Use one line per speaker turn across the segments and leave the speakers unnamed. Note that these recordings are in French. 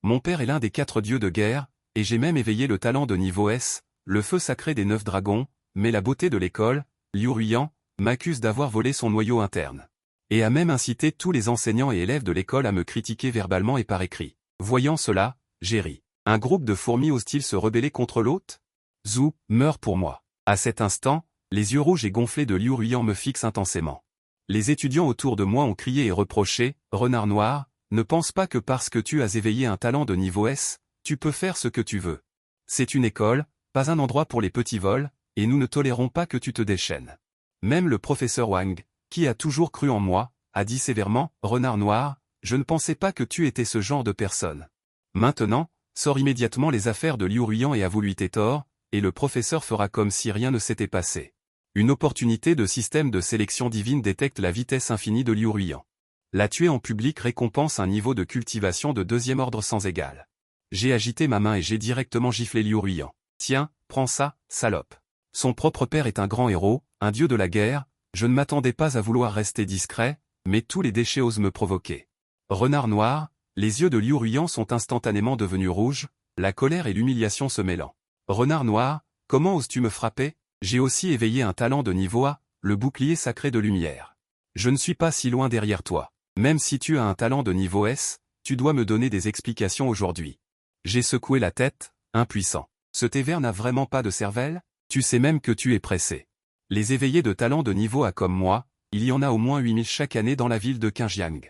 Mon père est l'un des 4 dieux de guerre, et j'ai même éveillé le talent de niveau S, le feu sacré des 9 dragons, mais la beauté de l'école, Liu Ruyan, m'accuse d'avoir volé son noyau interne. Et a même incité tous les enseignants et élèves de l'école à me critiquer verbalement et par écrit. Voyant cela, j'ai ri. Un groupe de fourmis ose-t-il se rebeller contre l'hôte? Zhou, meurs pour moi. À cet instant, les yeux rouges et gonflés de Liu Ruyan me fixent intensément. Les étudiants autour de moi ont crié et reproché, renard noir, ne pense pas que parce que tu as éveillé un talent de niveau S, tu peux faire ce que tu veux. C'est une école, pas un endroit pour les petits vols, et nous ne tolérons pas que tu te déchaînes. Même le professeur Wang, qui a toujours cru en moi, a dit sévèrement, renard noir, je ne pensais pas que tu étais ce genre de personne. Maintenant, sors immédiatement les affaires de Liu Ruyan et avoue-lui tes torts, et le professeur fera comme si rien ne s'était passé. Une opportunité de système de sélection divine détecte la vitesse infinie de Liu Ruyan. La tuer en public récompense un niveau de cultivation de 2e ordre sans égal. J'ai agité ma main et j'ai directement giflé Liu Ruyan. Tiens, prends ça, salope. Son propre père est un grand héros, un dieu de la guerre, je ne m'attendais pas à vouloir rester discret, mais tous les déchets osent me provoquer. Renard noir, les yeux de Liu Ruyan sont instantanément devenus rouges, la colère et l'humiliation se mêlant. Renard noir, comment oses-tu me frapper? J'ai aussi éveillé un talent de niveau A, le bouclier sacré de lumière. Je ne suis pas si loin derrière toi. Même si tu as un talent de niveau S, tu dois me donner des explications aujourd'hui. J'ai secoué la tête, impuissant. Ce Tévère n'a vraiment pas de cervelle? Tu sais même que tu es pressé. Les éveillés de talents de niveau A comme moi, il y en a au moins 8000 chaque année dans la ville de Qinjiang.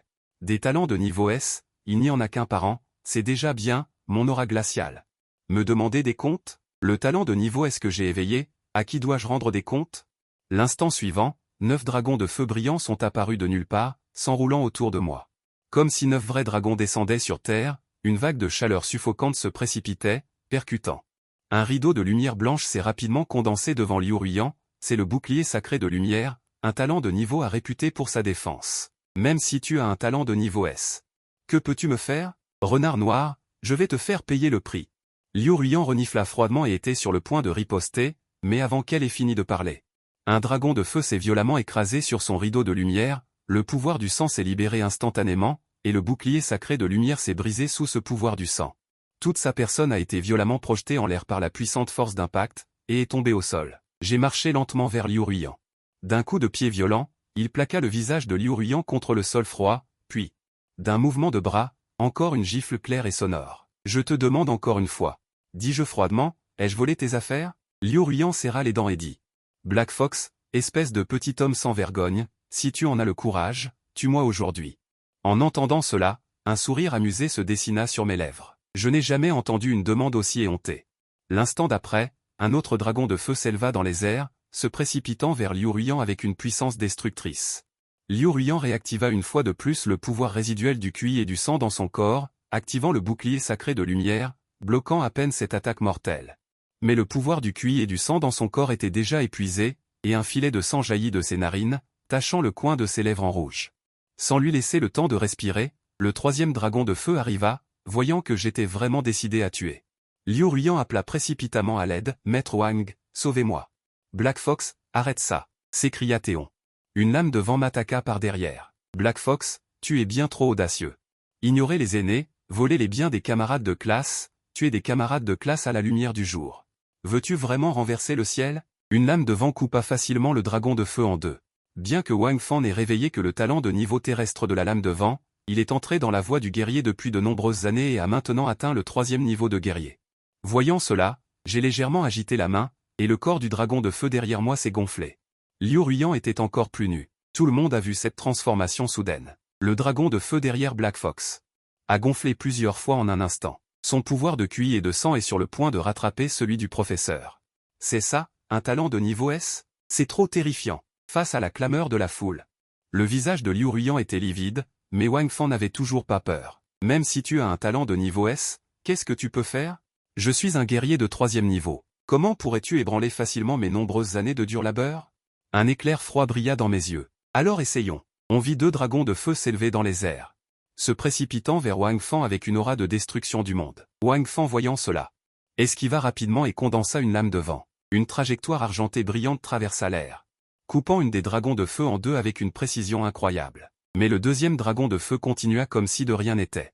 Des talents de niveau S, il n'y en a qu'un par an, c'est déjà bien, mon aura glacial. Me demander des comptes? Le talent de niveau S que j'ai éveillé, à qui dois-je rendre des comptes? L'instant suivant, 9 dragons de feu brillants sont apparus de nulle part, s'enroulant autour de moi. Comme si 9 vrais dragons descendaient sur terre, une vague de chaleur suffocante se précipitait, percutant. Un rideau de lumière blanche s'est rapidement condensé devant Liu Ruyan, c'est le bouclier sacré de lumière, un talent de niveau A réputé pour sa défense. Même si tu as un talent de niveau S. Que peux-tu me faire? Renard noir, je vais te faire payer le prix. Liu Ruyan renifla froidement et était sur le point de riposter, mais avant qu'elle ait fini de parler. Un dragon de feu s'est violemment écrasé sur son rideau de lumière, le pouvoir du sang s'est libéré instantanément, et le bouclier sacré de lumière s'est brisé sous ce pouvoir du sang. Toute sa personne a été violemment projetée en l'air par la puissante force d'impact, et est tombée au sol. J'ai marché lentement vers Liu Ruyan. D'un coup de pied violent, il plaqua le visage de Liu Ruyan contre le sol froid, puis, d'un mouvement de bras, encore une gifle claire et sonore. Je te demande encore une fois. Dis-je froidement, ai-je volé tes affaires? Liu Ruyan serra les dents et dit. Black Fox, espèce de petit homme sans vergogne, si tu en as le courage, tue-moi aujourd'hui. En entendant cela, un sourire amusé se dessina sur mes lèvres. Je n'ai jamais entendu une demande aussi éhontée. L'instant d'après, un autre dragon de feu s'éleva dans les airs, se précipitant vers Liu Ruyan avec une puissance destructrice. Liu Ruyan réactiva une fois de plus le pouvoir résiduel du QI et du sang dans son corps, activant le bouclier sacré de lumière, bloquant à peine cette attaque mortelle. Mais le pouvoir du QI et du sang dans son corps était déjà épuisé, et un filet de sang jaillit de ses narines, tachant le coin de ses lèvres en rouge. Sans lui laisser le temps de respirer, le 3e dragon de feu arriva, voyant que j'étais vraiment décidé à tuer. Liu Ruyan appela précipitamment à l'aide, Maître Wang, sauvez-moi. Black Fox, arrête ça, s'écria Théon. Une lame de vent m'attaqua par derrière. Black Fox, tu es bien trop audacieux. Ignorer les aînés, voler les biens des camarades de classe, tuer des camarades de classe à la lumière du jour. Veux-tu vraiment renverser le ciel? Une lame de vent coupa facilement le dragon de feu en deux. Bien que Wang Fan n'ait réveillé que le talent de niveau terrestre de la lame de vent, il est entré dans la voie du guerrier depuis de nombreuses années et a maintenant atteint le 3e niveau de guerrier. Voyant cela, j'ai légèrement agité la main, et le corps du dragon de feu derrière moi s'est gonflé. Liu Ruyan était encore plus nu. Tout le monde a vu cette transformation soudaine. Le dragon de feu derrière Black Fox a gonflé plusieurs fois en un instant. Son pouvoir de QI et de sang est sur le point de rattraper celui du professeur. C'est ça, un talent de niveau S? C'est trop terrifiant. Face à la clameur de la foule. Le visage de Liu Ruyan était livide, mais Wang Fan n'avait toujours pas peur. Même si tu as un talent de niveau S, qu'est-ce que tu peux faire? Je suis un guerrier de 3e niveau. Comment pourrais-tu ébranler facilement mes nombreuses années de dur labeur? Un éclair froid brilla dans mes yeux. Alors essayons. On vit 2 dragons de feu s'élever dans les airs, se précipitant vers Wang Fan avec une aura de destruction du monde. Wang Fan voyant cela, esquiva rapidement et condensa une lame de vent. Une trajectoire argentée brillante traversa l'air, coupant une des dragons de feu en deux avec une précision incroyable. Mais le 2e dragon de feu continua comme si de rien n'était.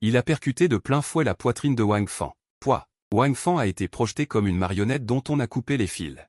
Il a percuté de plein fouet la poitrine de Wang Fan. Pouah! Wang Fan a été projeté comme une marionnette dont on a coupé les fils.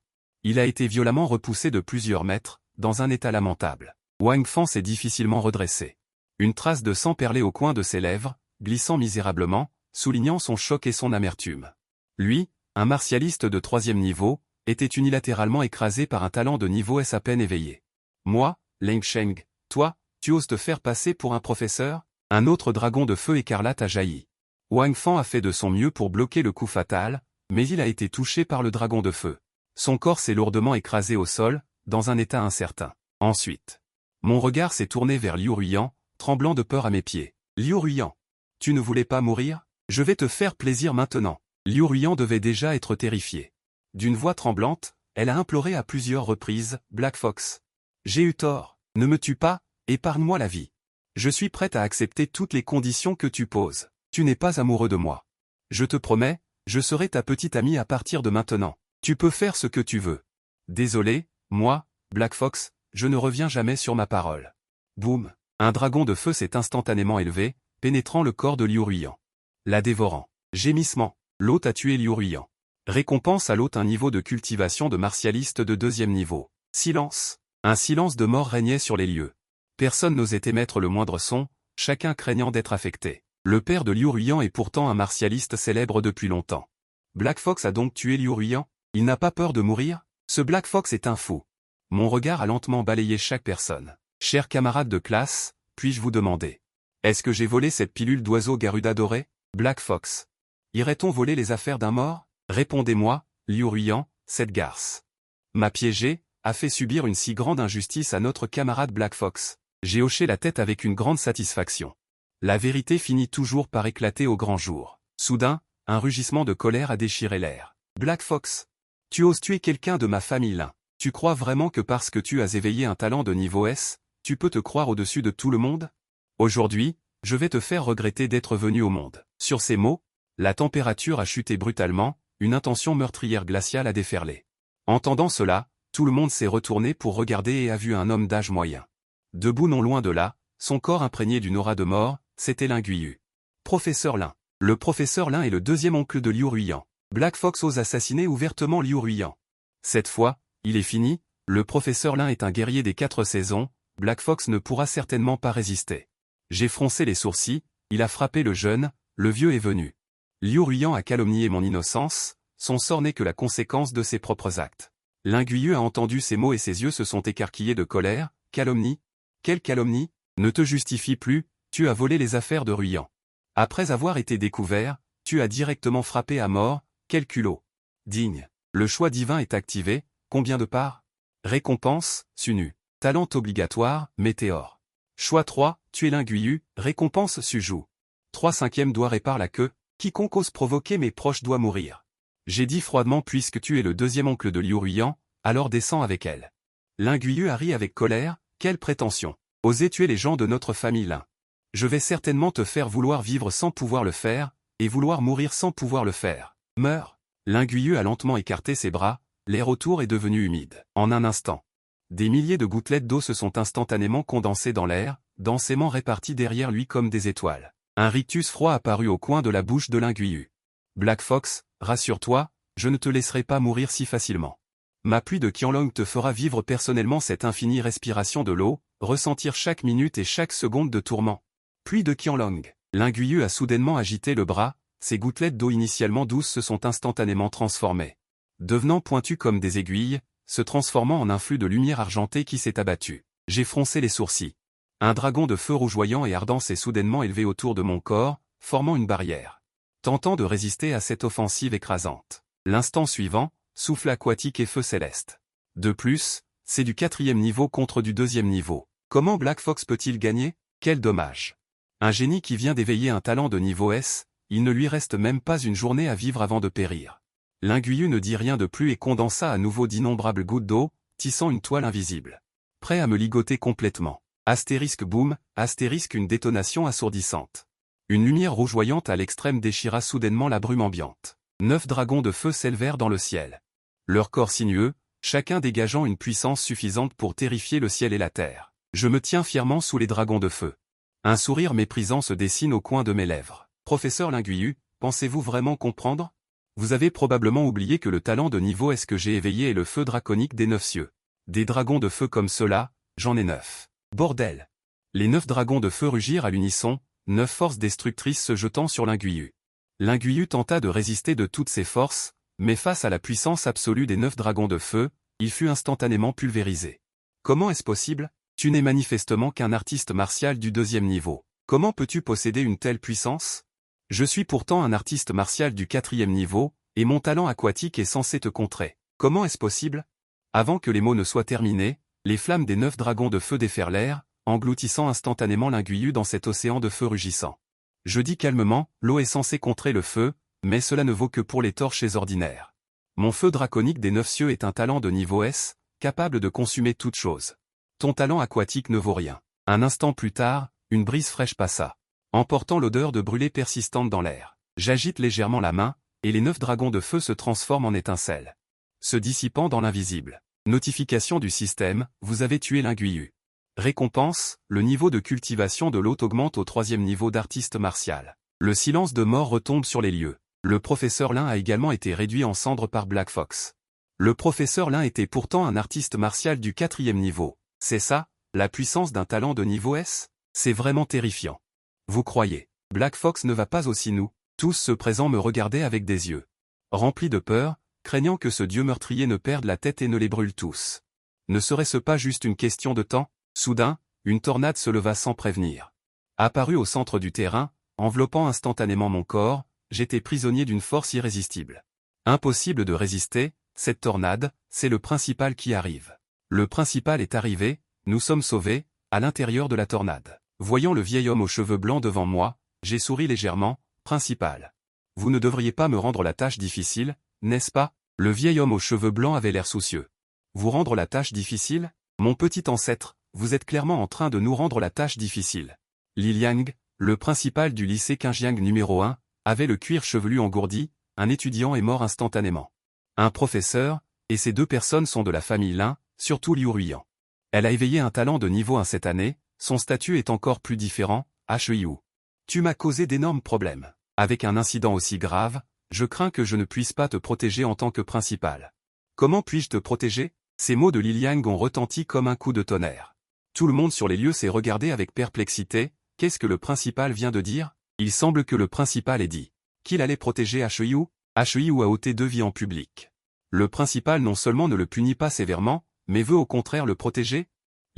Il a été violemment repoussé de plusieurs mètres, dans un état lamentable. Wang Fan s'est difficilement redressé. Une trace de sang perlait au coin de ses lèvres, glissant misérablement, soulignant son choc et son amertume. Lui, un martialiste de 3e niveau, était unilatéralement écrasé par un talent de niveau S à peine éveillé. Moi, Leng Sheng, toi, tu oses te faire passer pour un professeur? Un autre dragon de feu écarlate a jailli. Wang Fan a fait de son mieux pour bloquer le coup fatal, mais il a été touché par le dragon de feu. Son corps s'est lourdement écrasé au sol, dans un état incertain. Ensuite, mon regard s'est tourné vers Liu Ruiyan, tremblant de peur à mes pieds. Liu Ruiyan, tu ne voulais pas mourir? Je vais te faire plaisir maintenant. Liu Ruiyan devait déjà être terrifiée. D'une voix tremblante, elle a imploré à plusieurs reprises, Black Fox. J'ai eu tort, ne me tue pas, épargne-moi la vie. Je suis prête à accepter toutes les conditions que tu poses. Tu n'es pas amoureux de moi. Je te promets, je serai ta petite amie à partir de maintenant. Tu peux faire ce que tu veux. Désolé, moi, Black Fox, je ne reviens jamais sur ma parole. Boum! Un dragon de feu s'est instantanément élevé, pénétrant le corps de Liu Ruiyan. La dévorant. Gémissement. L'hôte a tué Liu Ruiyan. Récompense à l'hôte un niveau de cultivation de martialiste de 2e niveau. Silence. Un silence de mort régnait sur les lieux. Personne n'osait émettre le moindre son, chacun craignant d'être affecté. Le père de Liu Ruiyan est pourtant un martialiste célèbre depuis longtemps. Black Fox a donc tué Liu Ruiyan? Il n'a pas peur de mourir? Ce Black Fox est un fou. Mon regard a lentement balayé chaque personne. Chers camarades de classe, puis-je vous demander? Est-ce que j'ai volé cette pilule d'oiseau Garuda doré? Black Fox. Irait-on voler les affaires d'un mort? Répondez-moi, Liu Ruiyan, cette garce m'a piégé, a fait subir une si grande injustice à notre camarade Black Fox. J'ai hoché la tête avec une grande satisfaction. La vérité finit toujours par éclater au grand jour. Soudain, un rugissement de colère a déchiré l'air. Black Fox. Tu oses tuer quelqu'un de ma famille là. Tu crois vraiment que parce que tu as éveillé un talent de niveau S, tu peux te croire au-dessus de tout le monde? Aujourd'hui, je vais te faire regretter d'être venu au monde. Sur ces mots, la température a chuté brutalement, une intention meurtrière glaciale a déferlé. Entendant cela, tout le monde s'est retourné pour regarder et a vu un homme d'âge moyen. Debout non loin de là, son corps imprégné d'une aura de mort, c'était Lin Guiyu. Professeur Lin. Le professeur Lin est le 2e oncle de Liu Ruiyan. Black Fox ose assassiner ouvertement Liu Ruiyan. Cette fois, il est fini, le professeur Lin est un guerrier des 4 saisons, Black Fox ne pourra certainement pas résister. J'ai froncé les sourcils, il a frappé le jeune, le vieux est venu. Liu Ruiyan a calomnié mon innocence, son sort n'est que la conséquence de ses propres actes. Lin Guiyu a entendu ces mots et ses yeux se sont écarquillés de colère. Calomnie? Quelle calomnie? Ne te justifie plus, tu as volé les affaires de Ruiyan. Après avoir été découvert, tu as directement frappé à mort, quel culot. Digne. Le choix divin est activé, combien de parts? Récompense, Sunu. Talent obligatoire, Météore. Choix 3, tuer Lin Guiyu, récompense Suju. 3/5 doigt répare la queue, quiconque ose provoquer mes proches doit mourir. J'ai dit froidement puisque tu es le 2e oncle de Liu Ruiyan, alors descends avec elle. Lin Guiyu a ri avec colère, quelle prétention. Oser tuer les gens de notre famille Lin. Je vais certainement te faire vouloir vivre sans pouvoir le faire, et vouloir mourir sans pouvoir le faire. Meurs. Lin Guiyu a lentement écarté ses bras, l'air autour est devenu humide. En un instant. Des milliers de gouttelettes d'eau se sont instantanément condensées dans l'air, densément réparties derrière lui comme des étoiles. Un rictus froid apparut au coin de la bouche de Lin Guiyu. Black Fox, rassure-toi, je ne te laisserai pas mourir si facilement. Ma pluie de Qianlong te fera vivre personnellement cette infinie respiration de l'eau, ressentir chaque minute et chaque seconde de tourment. Pluie de Qianlong. Lin Guiyu a soudainement agité le bras, ces gouttelettes d'eau initialement douces se sont instantanément transformées. Devenant pointues comme des aiguilles, se transformant en un flux de lumière argentée qui s'est abattu. J'ai froncé les sourcils. Un dragon de feu rougeoyant et ardent s'est soudainement élevé autour de mon corps, formant une barrière. Tentant de résister à cette offensive écrasante. L'instant suivant, souffle aquatique et feu céleste. De plus, c'est du 4e niveau contre du 2e niveau. Comment Black Fox peut-il gagner? Quel dommage. Un génie qui vient d'éveiller un talent de niveau S, il ne lui reste même pas une journée à vivre avant de périr. Lin Guiyu ne dit rien de plus et condensa à nouveau d'innombrables gouttes d'eau, tissant une toile invisible. Prêt à me ligoter complètement. Astérisque boum, astérisque une détonation assourdissante. Une lumière rougeoyante à l'extrême déchira soudainement la brume ambiante. 9 dragons de feu s'élevèrent dans le ciel. Leurs corps sinueux, chacun dégageant une puissance suffisante pour terrifier le ciel et la terre. Je me tiens fièrement sous les dragons de feu. Un sourire méprisant se dessine au coin de mes lèvres. Professeur Linguiu, pensez-vous vraiment comprendre? Vous avez probablement oublié que le talent de niveau S que j'ai éveillé est le feu draconique des 9 cieux. Des dragons de feu comme ceux-là, j'en ai 9. Bordel! Les 9 dragons de feu rugirent à l'unisson, 9 forces destructrices se jetant sur Linguiu. Linguiu tenta de résister de toutes ses forces, mais face à la puissance absolue des 9 dragons de feu, il fut instantanément pulvérisé. Comment est-ce possible? Tu n'es manifestement qu'un artiste martial du 2e niveau. Comment peux-tu posséder une telle puissance? Je suis pourtant un artiste martial du 4e niveau, et mon talent aquatique est censé te contrer. Comment est-ce possible? Avant que les mots ne soient terminés, les flammes des 9 dragons de feu déferlèrent, engloutissant instantanément Linguiu dans cet océan de feu rugissant. Je dis calmement, l'eau est censée contrer le feu, mais cela ne vaut que pour les torchers ordinaires. Mon feu draconique des 9 cieux est un talent de niveau S, capable de consumer toute chose. Ton talent aquatique ne vaut rien. Un instant plus tard, une brise fraîche passa, emportant l'odeur de brûlé persistante dans l'air. J'agite légèrement la main, et les 9 dragons de feu se transforment en étincelles, se dissipant dans l'invisible. Notification du système, vous avez tué Linguiu. Récompense, le niveau de cultivation de l'hôte augmente au 3e niveau d'artiste martial. Le silence de mort retombe sur les lieux. Le professeur Lin a également été réduit en cendres par Black Fox. Le professeur Lin était pourtant un artiste martial du 4e niveau. C'est ça, la puissance d'un talent de niveau S? C'est vraiment terrifiant. Vous croyez? Black Fox ne va pas aussi nous. Tous ceux présents me regardaient avec des yeux remplis de peur, craignant que ce dieu meurtrier ne perde la tête et ne les brûle tous. Ne serait-ce pas juste une question de temps? Soudain, une tornade se leva sans prévenir. Apparue au centre du terrain, enveloppant instantanément mon corps, j'étais prisonnier d'une force irrésistible. Impossible de résister, cette tornade, c'est le principal qui arrive. Le principal est arrivé, nous sommes sauvés, à l'intérieur de la tornade. Voyant le vieil homme aux cheveux blancs devant moi, j'ai souri légèrement, principal. Vous ne devriez pas me rendre la tâche difficile, n'est-ce pas? Le vieil homme aux cheveux blancs avait l'air soucieux. Vous rendre la tâche difficile? Mon petit ancêtre, vous êtes clairement en train de nous rendre la tâche difficile. Li Liang, le principal du lycée Qingjiang numéro 1, avait le cuir chevelu engourdi, un étudiant est mort instantanément. Un professeur, et ces 2 personnes sont de la famille Lin, surtout Liu Ruiyan. Elle a éveillé un talent de niveau 1 cette année, son statut est encore plus différent, Hu. Tu m'as causé d'énormes problèmes. Avec un incident aussi grave, je crains que je ne puisse pas te protéger en tant que principal. Comment puis-je te protéger? Ces mots de Li Liang ont retenti comme un coup de tonnerre. Tout le monde sur les lieux s'est regardé avec perplexité. Qu'est-ce que le principal vient de dire? Il semble que le principal ait dit qu'il allait protéger Hu. Hu a ôté 2 vies en public. Le principal non seulement ne le punit pas sévèrement, mais veut au contraire le protéger?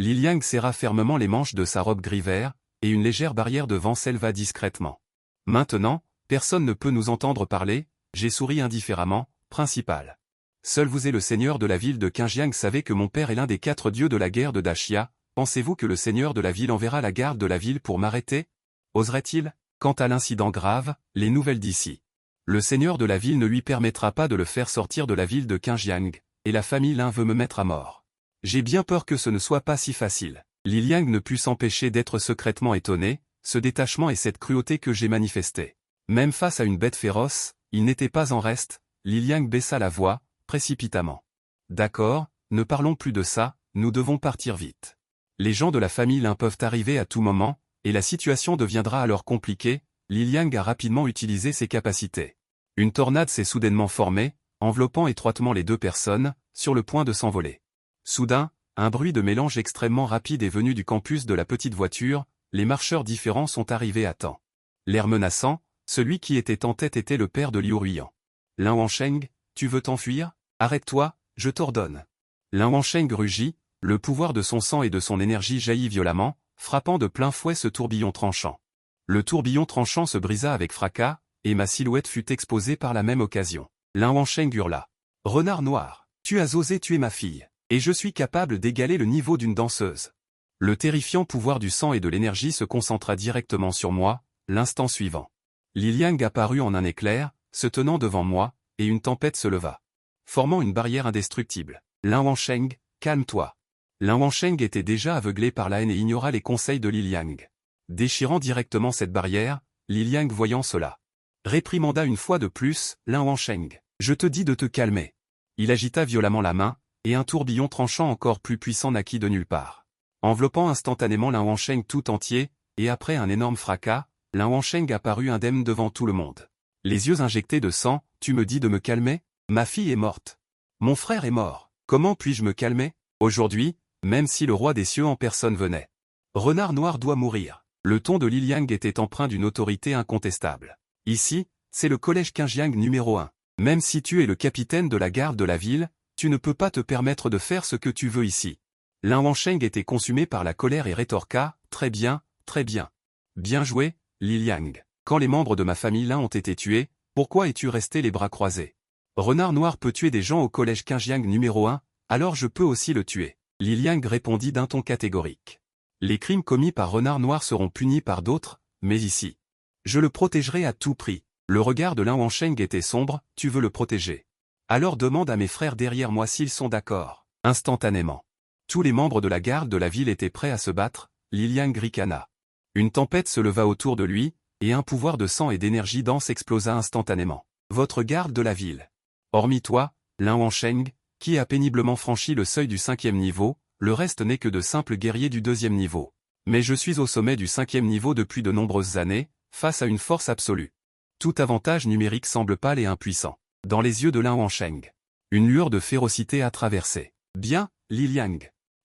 Li Liang serra fermement les manches de sa robe gris vert, et une légère barrière de vent s'éleva discrètement. Maintenant, personne ne peut nous entendre parler, j'ai souri indifféremment, principal. Seul vous et le seigneur de la ville de Qingjiang savez que mon père est l'un des 4 dieux de la guerre de Dachia. Pensez-vous que le seigneur de la ville enverra la garde de la ville pour m'arrêter? Oserait-il? Quant à l'incident grave, les nouvelles d'ici. Le seigneur de la ville ne lui permettra pas de le faire sortir de la ville de Qingjiang, et la famille Lin veut me mettre à mort. J'ai bien peur que ce ne soit pas si facile. Li Liang ne put s'empêcher d'être secrètement étonné, ce détachement et cette cruauté que j'ai manifesté. Même face à une bête féroce, il n'était pas en reste, Li Liang baissa la voix, précipitamment. D'accord, ne parlons plus de ça, nous devons partir vite. Les gens de la famille Lin peuvent arriver à tout moment, et la situation deviendra alors compliquée. Li Liang a rapidement utilisé ses capacités. Une tornade s'est soudainement formée, enveloppant étroitement les 2 personnes, sur le point de s'envoler. Soudain, un bruit de mélange extrêmement rapide est venu du campus de la petite voiture, les marcheurs différents sont arrivés à temps. L'air menaçant, celui qui était en tête était le père de Liu Ruiyan. Lin Wansheng, tu veux t'enfuir? Arrête-toi, je t'ordonne. Lin Wansheng rugit. Le pouvoir de son sang et de son énergie jaillit violemment, frappant de plein fouet ce tourbillon tranchant. Le tourbillon tranchant se brisa avec fracas, et ma silhouette fut exposée par la même occasion. Lin Wansheng hurla. Renard noir, tu as osé tuer ma fille, et je suis capable d'égaler le niveau d'une danseuse. Le terrifiant pouvoir du sang et de l'énergie se concentra directement sur moi, l'instant suivant. Li Liang apparut en un éclair, se tenant devant moi, et une tempête se leva, formant une barrière indestructible. Lin Wansheng, calme-toi. Lin Wansheng était déjà aveuglé par la haine et ignora les conseils de Li Liang. Déchirant directement cette barrière, Li Liang voyant cela, réprimanda une fois de plus, Lin Wansheng. Je te dis de te calmer. Il agita violemment la main, et un tourbillon tranchant encore plus puissant naquit de nulle part. Enveloppant instantanément Lin Wansheng tout entier, et après un énorme fracas, Lin Wansheng apparut indemne devant tout le monde. Les yeux injectés de sang, tu me dis de me calmer? Ma fille est morte. Mon frère est mort. Comment puis-je me calmer? Aujourd'hui, même si le roi des cieux en personne venait. Renard Noir doit mourir. Le ton de Li Liang était empreint d'une autorité incontestable. Ici, c'est le collège Qinjiang numéro 1. Même si tu es le capitaine de la garde de la ville, tu ne peux pas te permettre de faire ce que tu veux ici. Lin Wansheng était consumé par la colère et rétorqua, très bien, très bien. Bien joué, Li Liang. Quand les membres de ma famille Lin ont été tués, pourquoi es-tu resté les bras croisés? Renard Noir peut tuer des gens au collège Qinjiang numéro 1, alors je peux aussi le tuer. Li Liang répondit d'un ton catégorique. Les crimes commis par Renard Noir seront punis par d'autres, mais ici. Je le protégerai à tout prix. Le regard de Lin Wansheng était sombre, tu veux le protéger. Alors demande à mes frères derrière moi s'ils sont d'accord. Instantanément. Tous les membres de la garde de la ville étaient prêts à se battre, Li Liang ricana. Une tempête se leva autour de lui, et un pouvoir de sang et d'énergie dense explosa instantanément. Votre garde de la ville. Hormis toi, Lin Wansheng, qui a péniblement franchi le seuil du 5e niveau, le reste n'est que de simples guerriers du 2e niveau. Mais je suis au sommet du 5e niveau depuis de nombreuses années, face à une force absolue. Tout avantage numérique semble pâle et impuissant. Dans les yeux de Lin Wansheng. Une lueur de férocité a traversé. Bien, Li Liang.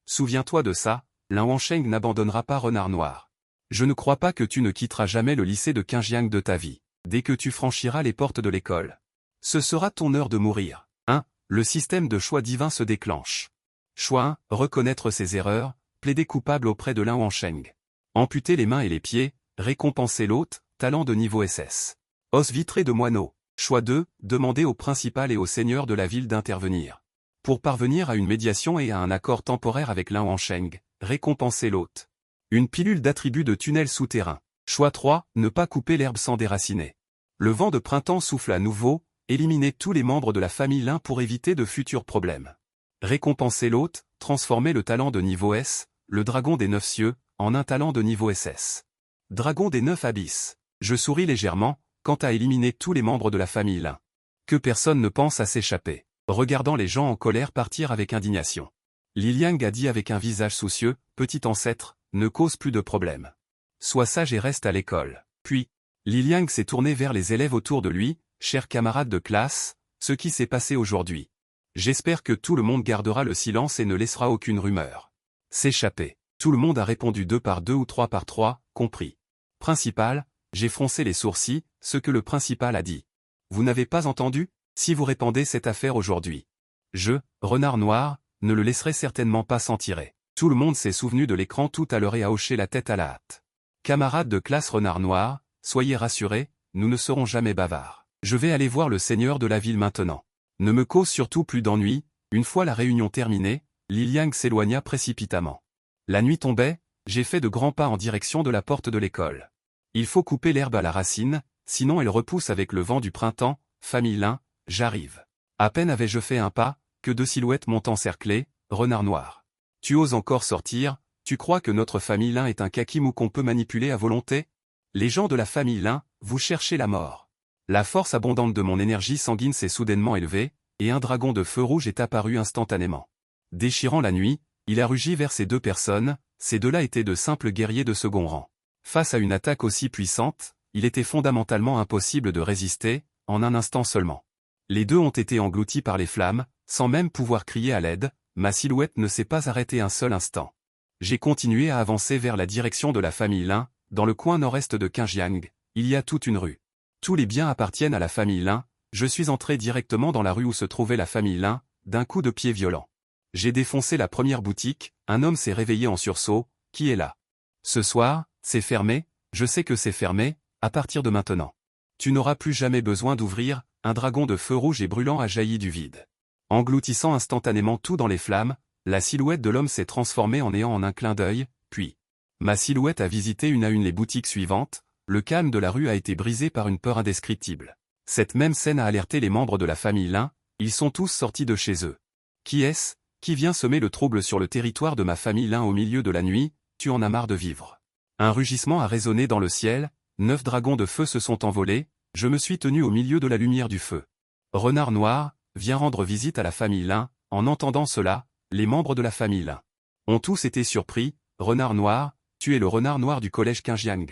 Souviens-toi de ça, Lin Wansheng n'abandonnera pas Renard Noir. Je ne crois pas que tu ne quitteras jamais le lycée de Qinjiang de ta vie. Dès que tu franchiras les portes de l'école. Ce sera ton heure de mourir. 1. Le système de choix divin se déclenche. Choix 1. Reconnaître ses erreurs, plaider coupable auprès de Lin Wansheng. Amputer les mains et les pieds, récompenser l'hôte, talent de niveau SS. Os vitré de moineau. Choix 2. Demander au principal et au seigneur de la ville d'intervenir. Pour parvenir à une médiation et à un accord temporaire avec Lin Wansheng, récompenser l'hôte. Une pilule d'attribut de tunnel souterrain. Choix 3. Ne pas couper l'herbe sans déraciner. Le vent de printemps souffle à nouveau, éliminer tous les membres de la famille Lin pour éviter de futurs problèmes. Récompenser l'hôte, transformer le talent de niveau S, le dragon des 9 cieux, en un talent de niveau SS. Dragon des 9 abysses. Je souris légèrement, quant à éliminer tous les membres de la famille Lin. Que personne ne pense à s'échapper. Regardant les gens en colère partir avec indignation. Li Liang a dit avec un visage soucieux, petit ancêtre, ne cause plus de problème. Sois sage et reste à l'école. Puis, Li Liang s'est tourné vers les élèves autour de lui, chers camarades de classe, ce qui s'est passé aujourd'hui. J'espère que tout le monde gardera le silence et ne laissera aucune rumeur s'échapper. Tout le monde a répondu 2 par 2 ou 3 par 3, compris. Principal, j'ai froncé les sourcils, ce que le principal a dit. Vous n'avez pas entendu? Si vous répandez cette affaire aujourd'hui. Je, Renard Noir, ne le laisserai certainement pas s'en tirer. Tout le monde s'est souvenu de l'écran tout à l'heure et a hoché la tête à la hâte. Camarades de classe Renard Noir, soyez rassurés, nous ne serons jamais bavards. Je vais aller voir le seigneur de la ville maintenant. Ne me cause surtout plus d'ennuis. Une fois la réunion terminée, Li Liang s'éloigna précipitamment. La nuit tombait, j'ai fait de grands pas en direction de la porte de l'école. Il faut couper l'herbe à la racine, sinon elle repousse avec le vent du printemps, famille Lin, j'arrive. À peine avais-je fait un pas, que 2 silhouettes m'ont encerclé, Renard Noir. Tu oses encore sortir, tu crois que notre famille Lin est un kakimou qu'on peut manipuler à volonté? Les gens de la famille Lin, vous cherchez la mort. La force abondante de mon énergie sanguine s'est soudainement élevée, et un dragon de feu rouge est apparu instantanément. Déchirant la nuit, il a rugi vers ces 2 personnes, ces 2-là étaient de simples guerriers de second rang. Face à une attaque aussi puissante, il était fondamentalement impossible de résister, en un instant seulement. Les 2 ont été engloutis par les flammes, sans même pouvoir crier à l'aide, ma silhouette ne s'est pas arrêtée un seul instant. J'ai continué à avancer vers la direction de la famille Lin, dans le coin nord-est de Qinjiang, il y a toute une rue. Tous les biens appartiennent à la famille Lin, je suis entré directement dans la rue où se trouvait la famille Lin, d'un coup de pied violent. J'ai défoncé la première boutique, un homme s'est réveillé en sursaut, qui est là? Ce soir, c'est fermé, je sais que c'est fermé, à partir de maintenant. Tu n'auras plus jamais besoin d'ouvrir, un dragon de feu rouge et brûlant a jailli du vide. Engloutissant instantanément tout dans les flammes, la silhouette de l'homme s'est transformée en néant en un clin d'œil, puis ma silhouette a visité une à une les boutiques suivantes, le calme de la rue a été brisé par une peur indescriptible. Cette même scène a alerté les membres de la famille Lin, ils sont tous sortis de chez eux. Qui est-ce, qui vient semer le trouble sur le territoire de ma famille Lin au milieu de la nuit, tu en as marre de vivre. Un rugissement a résonné dans le ciel, 9 dragons de feu se sont envolés, je me suis tenu au milieu de la lumière du feu. Renard Noir, viens rendre visite à la famille Lin, en entendant cela, les membres de la famille Lin ont tous été surpris, Renard Noir, tu es le Renard Noir du collège Qinjiang.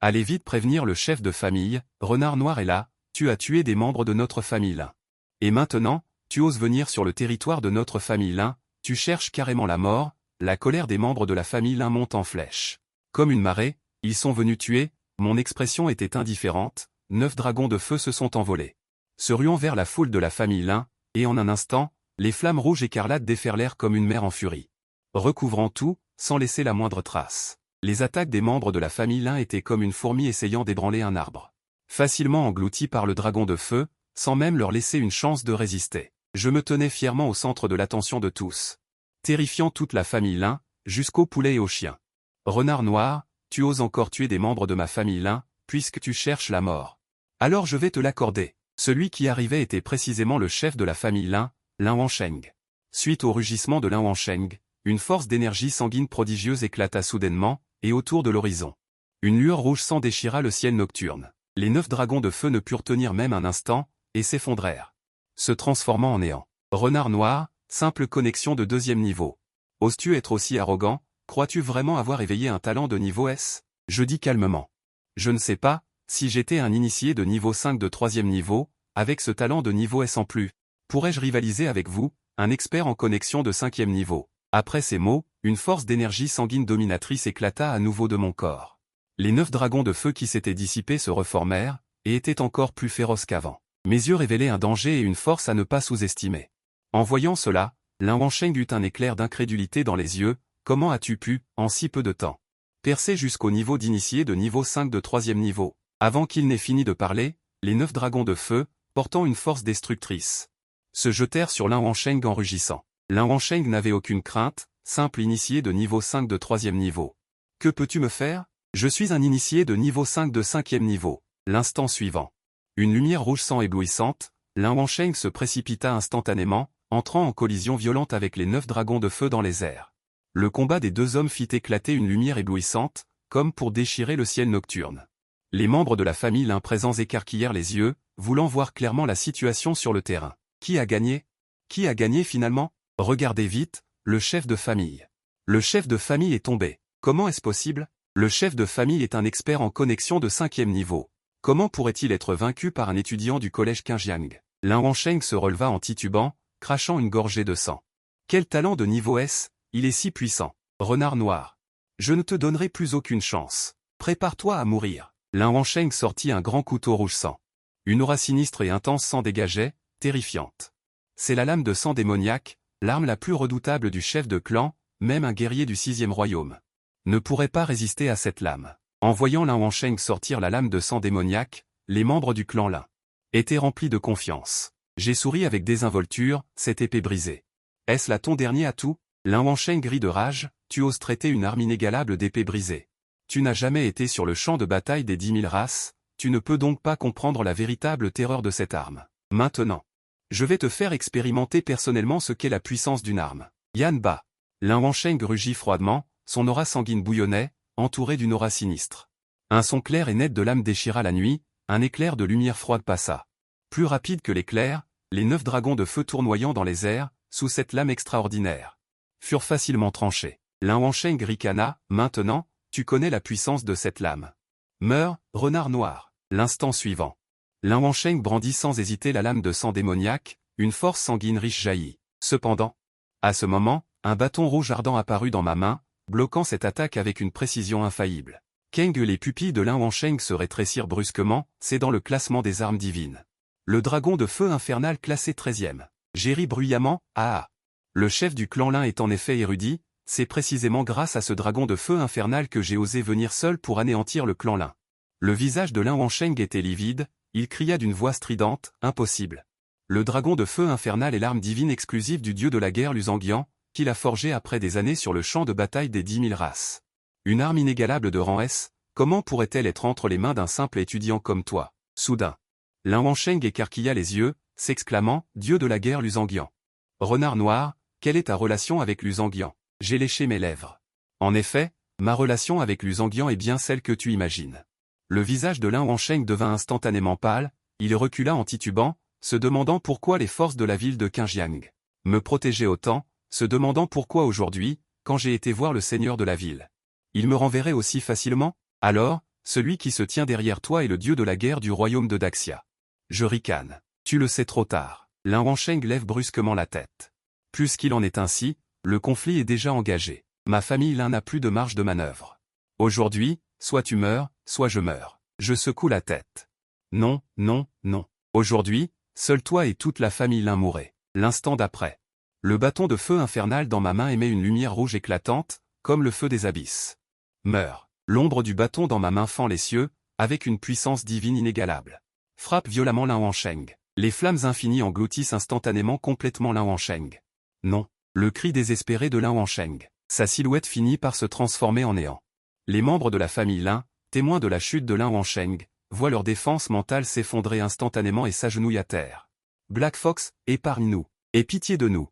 Allez vite prévenir le chef de famille, Renard Noir est là, tu as tué des membres de notre famille Lin. Et maintenant, tu oses venir sur le territoire de notre famille Lin, tu cherches carrément la mort, la colère des membres de la famille Lin monte en flèche. Comme une marée, ils sont venus tuer, mon expression était indifférente, 9 dragons de feu se sont envolés. Se ruant vers la foule de la famille Lin, et en un instant, les flammes rouges écarlates déferlèrent comme une mer en furie, recouvrant tout, sans laisser la moindre trace. Les attaques des membres de la famille Lin étaient comme une fourmi essayant d'ébranler un arbre. Facilement engloutis par le dragon de feu, sans même leur laisser une chance de résister. Je me tenais fièrement au centre de l'attention de tous, terrifiant toute la famille Lin, jusqu'aux poulets et aux chiens. Renard Noir, tu oses encore tuer des membres de ma famille Lin, puisque tu cherches la mort. Alors je vais te l'accorder. Celui qui arrivait était précisément le chef de la famille Lin, Lin Wansheng. Suite au rugissement de Lin Wansheng, une force d'énergie sanguine prodigieuse éclata soudainement, et autour de l'horizon. Une lueur rouge sang déchira le ciel nocturne. Les 9 dragons de feu ne purent tenir même un instant, et s'effondrèrent, se transformant en néant. Renard Noir, simple connexion de 2e niveau. Oses-tu être aussi arrogant? Crois-tu vraiment avoir éveillé un talent de niveau S? Je dis calmement. Je ne sais pas, si j'étais un initié de niveau 5 de 3e niveau, avec ce talent de niveau S en plus, pourrais-je rivaliser avec vous, un expert en connexion de 5e niveau? Après ces mots, une force d'énergie sanguine dominatrice éclata à nouveau de mon corps. Les 9 dragons de feu qui s'étaient dissipés se reformèrent, et étaient encore plus féroces qu'avant. Mes yeux révélaient un danger et une force à ne pas sous-estimer. En voyant cela, Lin Wansheng eut un éclair d'incrédulité dans les yeux. Comment as-tu pu, en si peu de temps, percer jusqu'au niveau d'initié de niveau 5 de 3e niveau? Avant qu'il n'ait fini de parler, les 9 dragons de feu, portant une force destructrice, se jetèrent sur Lin Wansheng en rugissant. Lin Wansheng n'avait aucune crainte, simple initié de niveau 5 de 3e niveau. Que peux-tu me faire? Je suis un initié de niveau 5 de 5e niveau. L'instant suivant. Une lumière rouge sang éblouissante, Lin Wansheng se précipita instantanément, entrant en collision violente avec les 9 dragons de feu dans les airs. Le combat des 2 hommes fit éclater une lumière éblouissante, comme pour déchirer le ciel nocturne. Les membres de la famille Lin présents écarquillèrent les yeux, voulant voir clairement la situation sur le terrain. Qui a gagné? Qui a gagné finalement? Regardez vite, le chef de famille. Le chef de famille est tombé. Comment est-ce possible? Le chef de famille est un expert en connexion de 5e niveau. Comment pourrait-il être vaincu par un étudiant du collège Qingjiang? Lin Wansheng se releva en titubant, crachant une gorgée de sang. Quel talent de niveau S, il est si puissant. Renard Noir. Je ne te donnerai plus aucune chance. Prépare-toi à mourir. Lin Wansheng sortit un grand couteau rouge sang. Une aura sinistre et intense s'en dégageait, terrifiante. C'est la lame de sang démoniaque, l'arme la plus redoutable du chef de clan, même un guerrier du 6e royaume ne pourrait pas résister à cette lame. En voyant Lin Wansheng sortir la lame de sang démoniaque, les membres du clan Lin étaient remplis de confiance. J'ai souri avec désinvolture, cette épée brisée. Est-ce là ton dernier atout? Lin Wansheng rit de rage, tu oses traiter une arme inégalable d'épée brisée. Tu n'as jamais été sur le champ de bataille des 10 000 races, tu ne peux donc pas comprendre la véritable terreur de cette arme. Maintenant, je vais te faire expérimenter personnellement ce qu'est la puissance d'une arme. Yan Ba. Lin Wansheng rugit froidement, son aura sanguine bouillonnait, entourée d'une aura sinistre. Un son clair et net de lame déchira la nuit, un éclair de lumière froide passa. Plus rapide que l'éclair, les 9 dragons de feu tournoyant dans les airs, sous cette lame extraordinaire, furent facilement tranchés. Lin Wansheng ricana, maintenant, tu connais la puissance de cette lame. Meurs, renard noir. L'instant suivant. Lin Wansheng brandit sans hésiter la lame de sang démoniaque, une force sanguine riche jaillit. Cependant, à ce moment, un bâton rouge ardent apparut dans ma main, bloquant cette attaque avec une précision infaillible. Kang, les pupilles de Lin Wansheng se rétrécirent brusquement, c'est dans le classement des armes divines. Le dragon de feu infernal classé 13e. J'ai ri bruyamment, ah. Le chef du clan Lin est en effet érudit, c'est précisément grâce à ce dragon de feu infernal que j'ai osé venir seul pour anéantir le clan Lin. Le visage de Lin Wansheng était livide, il cria d'une voix stridente, impossible. Le dragon de feu infernal est l'arme divine exclusive du dieu de la guerre Luzangian, qu'il a forgé après des années sur le champ de bataille des 10 000 races. Une arme inégalable de rang S, comment pourrait-elle être entre les mains d'un simple étudiant comme toi? Soudain, Lin Wansheng écarquilla les yeux, s'exclamant, dieu de la guerre Luzangian. Renard noir, quelle est ta relation avec Luzangian? J'ai léché mes lèvres. En effet, ma relation avec Luzangian est bien celle que tu imagines. Le visage de Lin Wansheng devint instantanément pâle, il recula en titubant, se demandant pourquoi les forces de la ville de Qingjiang me protégeaient autant, se demandant pourquoi aujourd'hui, quand j'ai été voir le seigneur de la ville, il me renverrait aussi facilement. Alors, celui qui se tient derrière toi est le dieu de la guerre du royaume de Daxia. Je ricane. Tu le sais trop tard. Lin Wansheng lève brusquement la tête. Puisqu'il en est ainsi, le conflit est déjà engagé. Ma famille Lin n'a plus de marge de manœuvre. Aujourd'hui, soit tu meurs, soit je meurs. Je secoue la tête. Non, non, non. Aujourd'hui, seul toi et toute la famille Lin mourraient. L'instant d'après. Le bâton de feu infernal dans ma main émet une lumière rouge éclatante, comme le feu des abysses. Meurs. L'ombre du bâton dans ma main fend les cieux, avec une puissance divine inégalable. Frappe violemment Lin Wansheng. Les flammes infinies engloutissent instantanément complètement Lin Wansheng. Non. Le cri désespéré de Lin Wansheng. Sa silhouette finit par se transformer en néant. Les membres de la famille Lin, témoins de la chute de Lin Wansheng, voient leur défense mentale s'effondrer instantanément et s'agenouillent à terre. Black Fox, épargne-nous. Aie pitié de nous.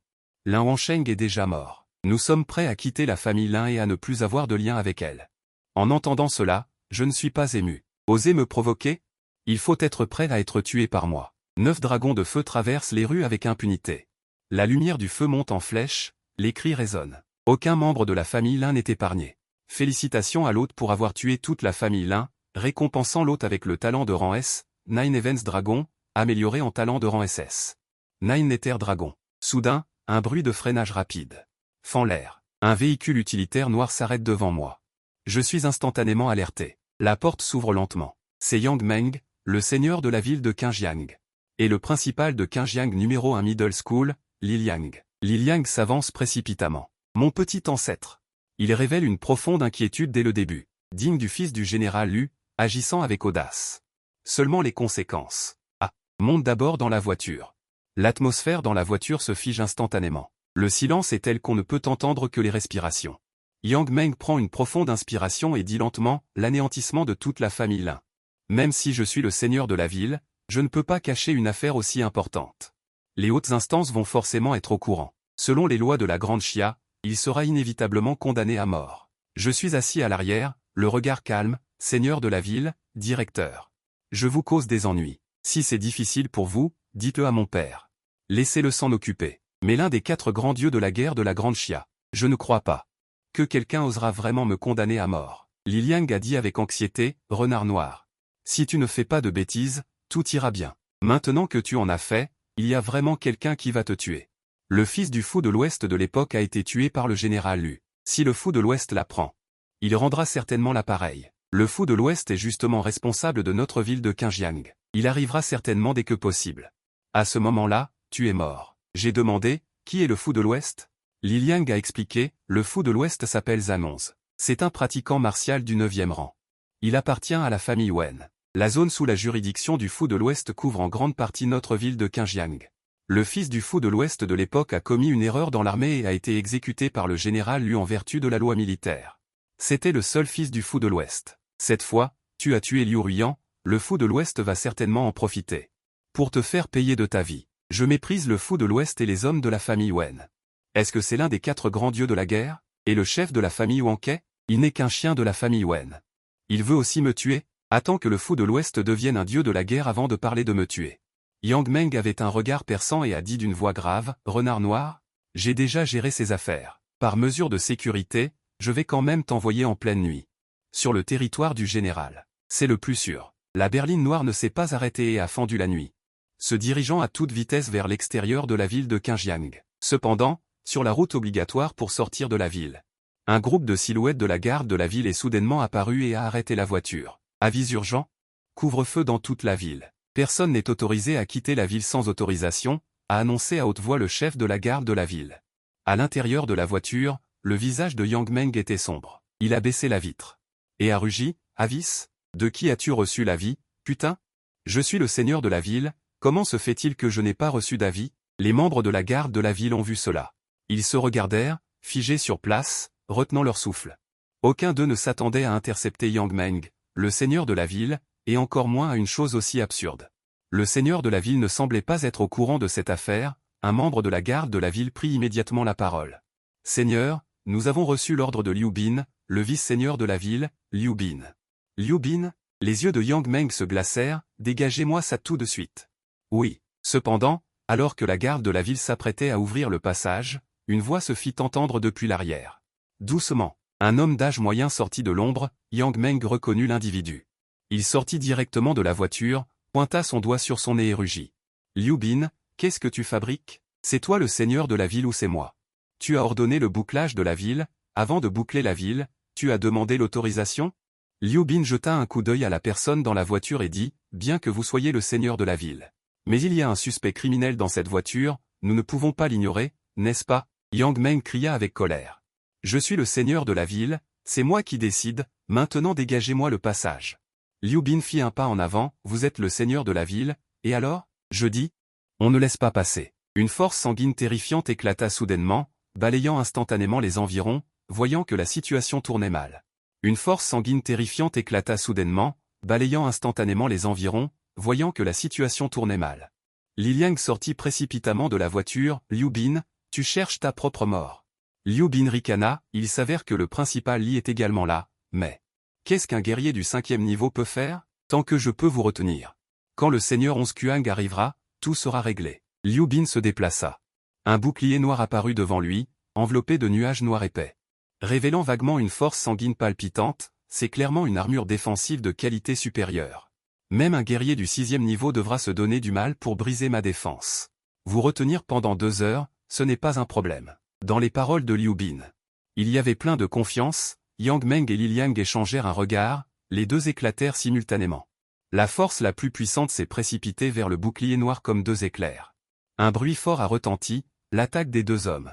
Lin Wansheng est déjà mort. Nous sommes prêts à quitter la famille Lin et à ne plus avoir de lien avec elle. En entendant cela, je ne suis pas ému. Osez me provoquer? Il faut être prêt à être tué par moi. 9 dragons de feu traversent les rues avec impunité. La lumière du feu monte en flèche, les cris résonnent. Aucun membre de la famille Lin n'est épargné. Félicitations à l'hôte pour avoir tué toute la famille Lin, récompensant l'hôte avec le talent de rang S, Nine Events Dragon, amélioré en talent de rang SS. Nine Nether Dragon. Soudain, un bruit de freinage rapide. Fend l'air. Un véhicule utilitaire noir s'arrête devant moi. Je suis instantanément alerté. La porte s'ouvre lentement. C'est Yang Meng, le seigneur de la ville de Qingjiang. Et le principal de Qingjiang numéro 1 Middle School, Li Liang. Li Liang s'avance précipitamment. Mon petit ancêtre. Il révèle une profonde inquiétude dès le début, digne du fils du général Lu, agissant avec audace. Seulement les conséquences. Ah. Monte d'abord dans la voiture. L'atmosphère dans la voiture se fige instantanément. Le silence est tel qu'on ne peut entendre que les respirations. Yang Meng prend une profonde inspiration et dit lentement, l'anéantissement de toute la famille Lin. Même si je suis le seigneur de la ville, je ne peux pas cacher une affaire aussi importante. Les hautes instances vont forcément être au courant. Selon les lois de la Grande Chia, il sera inévitablement condamné à mort. Je suis assis à l'arrière, le regard calme, seigneur de la ville, directeur. Je vous cause des ennuis. Si c'est difficile pour vous, dites-le à mon père. Laissez-le s'en occuper. Mais l'un des 4 grands dieux de la guerre de la Grande Chia. Je ne crois pas que quelqu'un osera vraiment me condamner à mort. Li Liang a dit avec anxiété, renard noir. Si tu ne fais pas de bêtises, tout ira bien. Maintenant que tu en as fait, il y a vraiment quelqu'un qui va te tuer. Le fils du fou de l'Ouest de l'époque a été tué par le général Lu. Si le fou de l'Ouest l'apprend, il rendra certainement l'appareil. Le fou de l'Ouest est justement responsable de notre ville de Qingjiang. Il arrivera certainement dès que possible. À ce moment-là, tu es mort. J'ai demandé, qui est le fou de l'Ouest? Li Liang a expliqué, le fou de l'Ouest s'appelle Zanonze. C'est un pratiquant martial du 9e rang. Il appartient à la famille Wen. La zone sous la juridiction du fou de l'Ouest couvre en grande partie notre ville de Qingjiang. Le fils du fou de l'Ouest de l'époque a commis une erreur dans l'armée et a été exécuté par le général Lu en vertu de la loi militaire. C'était le seul fils du fou de l'Ouest. Cette fois, tu as tué Liu Ruyan, le fou de l'Ouest va certainement en profiter. Pour te faire payer de ta vie. Je méprise le fou de l'Ouest et les hommes de la famille Wen. Est-ce que c'est l'un des 4 grands dieux de la guerre? Et le chef de la famille Wankai? Il n'est qu'un chien de la famille Wen. Il veut aussi me tuer? Attends que le fou de l'Ouest devienne un dieu de la guerre avant de parler de me tuer. Yang Meng avait un regard perçant et a dit d'une voix grave, renard noir, j'ai déjà géré ces affaires. Par mesure de sécurité, je vais quand même t'envoyer en pleine nuit. Sur le territoire du général. C'est le plus sûr. La berline noire ne s'est pas arrêtée et a fendu la nuit, se dirigeant à toute vitesse vers l'extérieur de la ville de Qingjiang. Cependant, sur la route obligatoire pour sortir de la ville, un groupe de silhouettes de la garde de la ville est soudainement apparu et a arrêté la voiture. Avis urgent. Couvre-feu dans toute la ville. Personne n'est autorisé à quitter la ville sans autorisation, a annoncé à haute voix le chef de la garde de la ville. À l'intérieur de la voiture, le visage de Yang Meng était sombre. Il a baissé la vitre. Et a rugi, Avis, de qui as-tu reçu l'avis, putain? Je suis le seigneur de la ville, comment se fait-il que je n'ai pas reçu d'avis? Les membres de la garde de la ville ont vu cela. Ils se regardèrent, figés sur place, retenant leur souffle. Aucun d'eux ne s'attendait à intercepter Yang Meng, le seigneur de la ville, et encore moins à une chose aussi absurde. Le seigneur de la ville ne semblait pas être au courant de cette affaire, un membre de la garde de la ville prit immédiatement la parole. Seigneur, nous avons reçu l'ordre de Liu Bin, le vice-seigneur de la ville, Liu Bin. Liu Bin? Les yeux de Yang Meng se glacèrent, dégagez-moi ça tout de suite. Oui. Cependant, alors que la garde de la ville s'apprêtait à ouvrir le passage, une voix se fit entendre depuis l'arrière. Doucement. Un homme d'âge moyen sortit de l'ombre, Yang Meng reconnut l'individu. Il sortit directement de la voiture, pointa son doigt sur son nez et rugit. Liu Bin, qu'est-ce que tu fabriques? C'est toi le seigneur de la ville ou c'est moi? Tu as ordonné le bouclage de la ville, avant de boucler la ville, tu as demandé l'autorisation? Liu Bin jeta un coup d'œil à la personne dans la voiture et dit, bien que vous soyez le seigneur de la ville. Mais il y a un suspect criminel dans cette voiture, nous ne pouvons pas l'ignorer, n'est-ce pas? Yang Meng cria avec colère. Je suis le seigneur de la ville, c'est moi qui décide, maintenant dégagez-moi le passage. Liu Bin fit un pas en avant, vous êtes le seigneur de la ville, et alors? Je dis. On ne laisse pas passer. Une force sanguine terrifiante éclata soudainement, balayant instantanément les environs, voyant que la situation tournait mal. Une force sanguine terrifiante éclata soudainement, balayant instantanément les environs, voyant que la situation tournait mal. Li Liang sortit précipitamment de la voiture, Liu Bin, tu cherches ta propre mort. Liu Bin ricana, il s'avère que le principal Li est également là, mais... Qu'est-ce qu'un guerrier du 5e niveau peut faire? Tant que je peux vous retenir. Quand le seigneur Onskuang arrivera, tout sera réglé. Liu Bin se déplaça. Un bouclier noir apparut devant lui, enveloppé de nuages noirs épais. Révélant vaguement une force sanguine palpitante, c'est clairement une armure défensive de qualité supérieure. Même un guerrier du 6e niveau devra se donner du mal pour briser ma défense. Vous retenir pendant 2 heures, ce n'est pas un problème. Dans les paroles de Liu Bin, il y avait plein de confiance. Yang Meng et Li Liang échangèrent un regard, les deux éclatèrent simultanément. La force la plus puissante s'est précipitée vers le bouclier noir comme 2 éclairs. Un bruit fort a retenti, l'attaque des 2 hommes.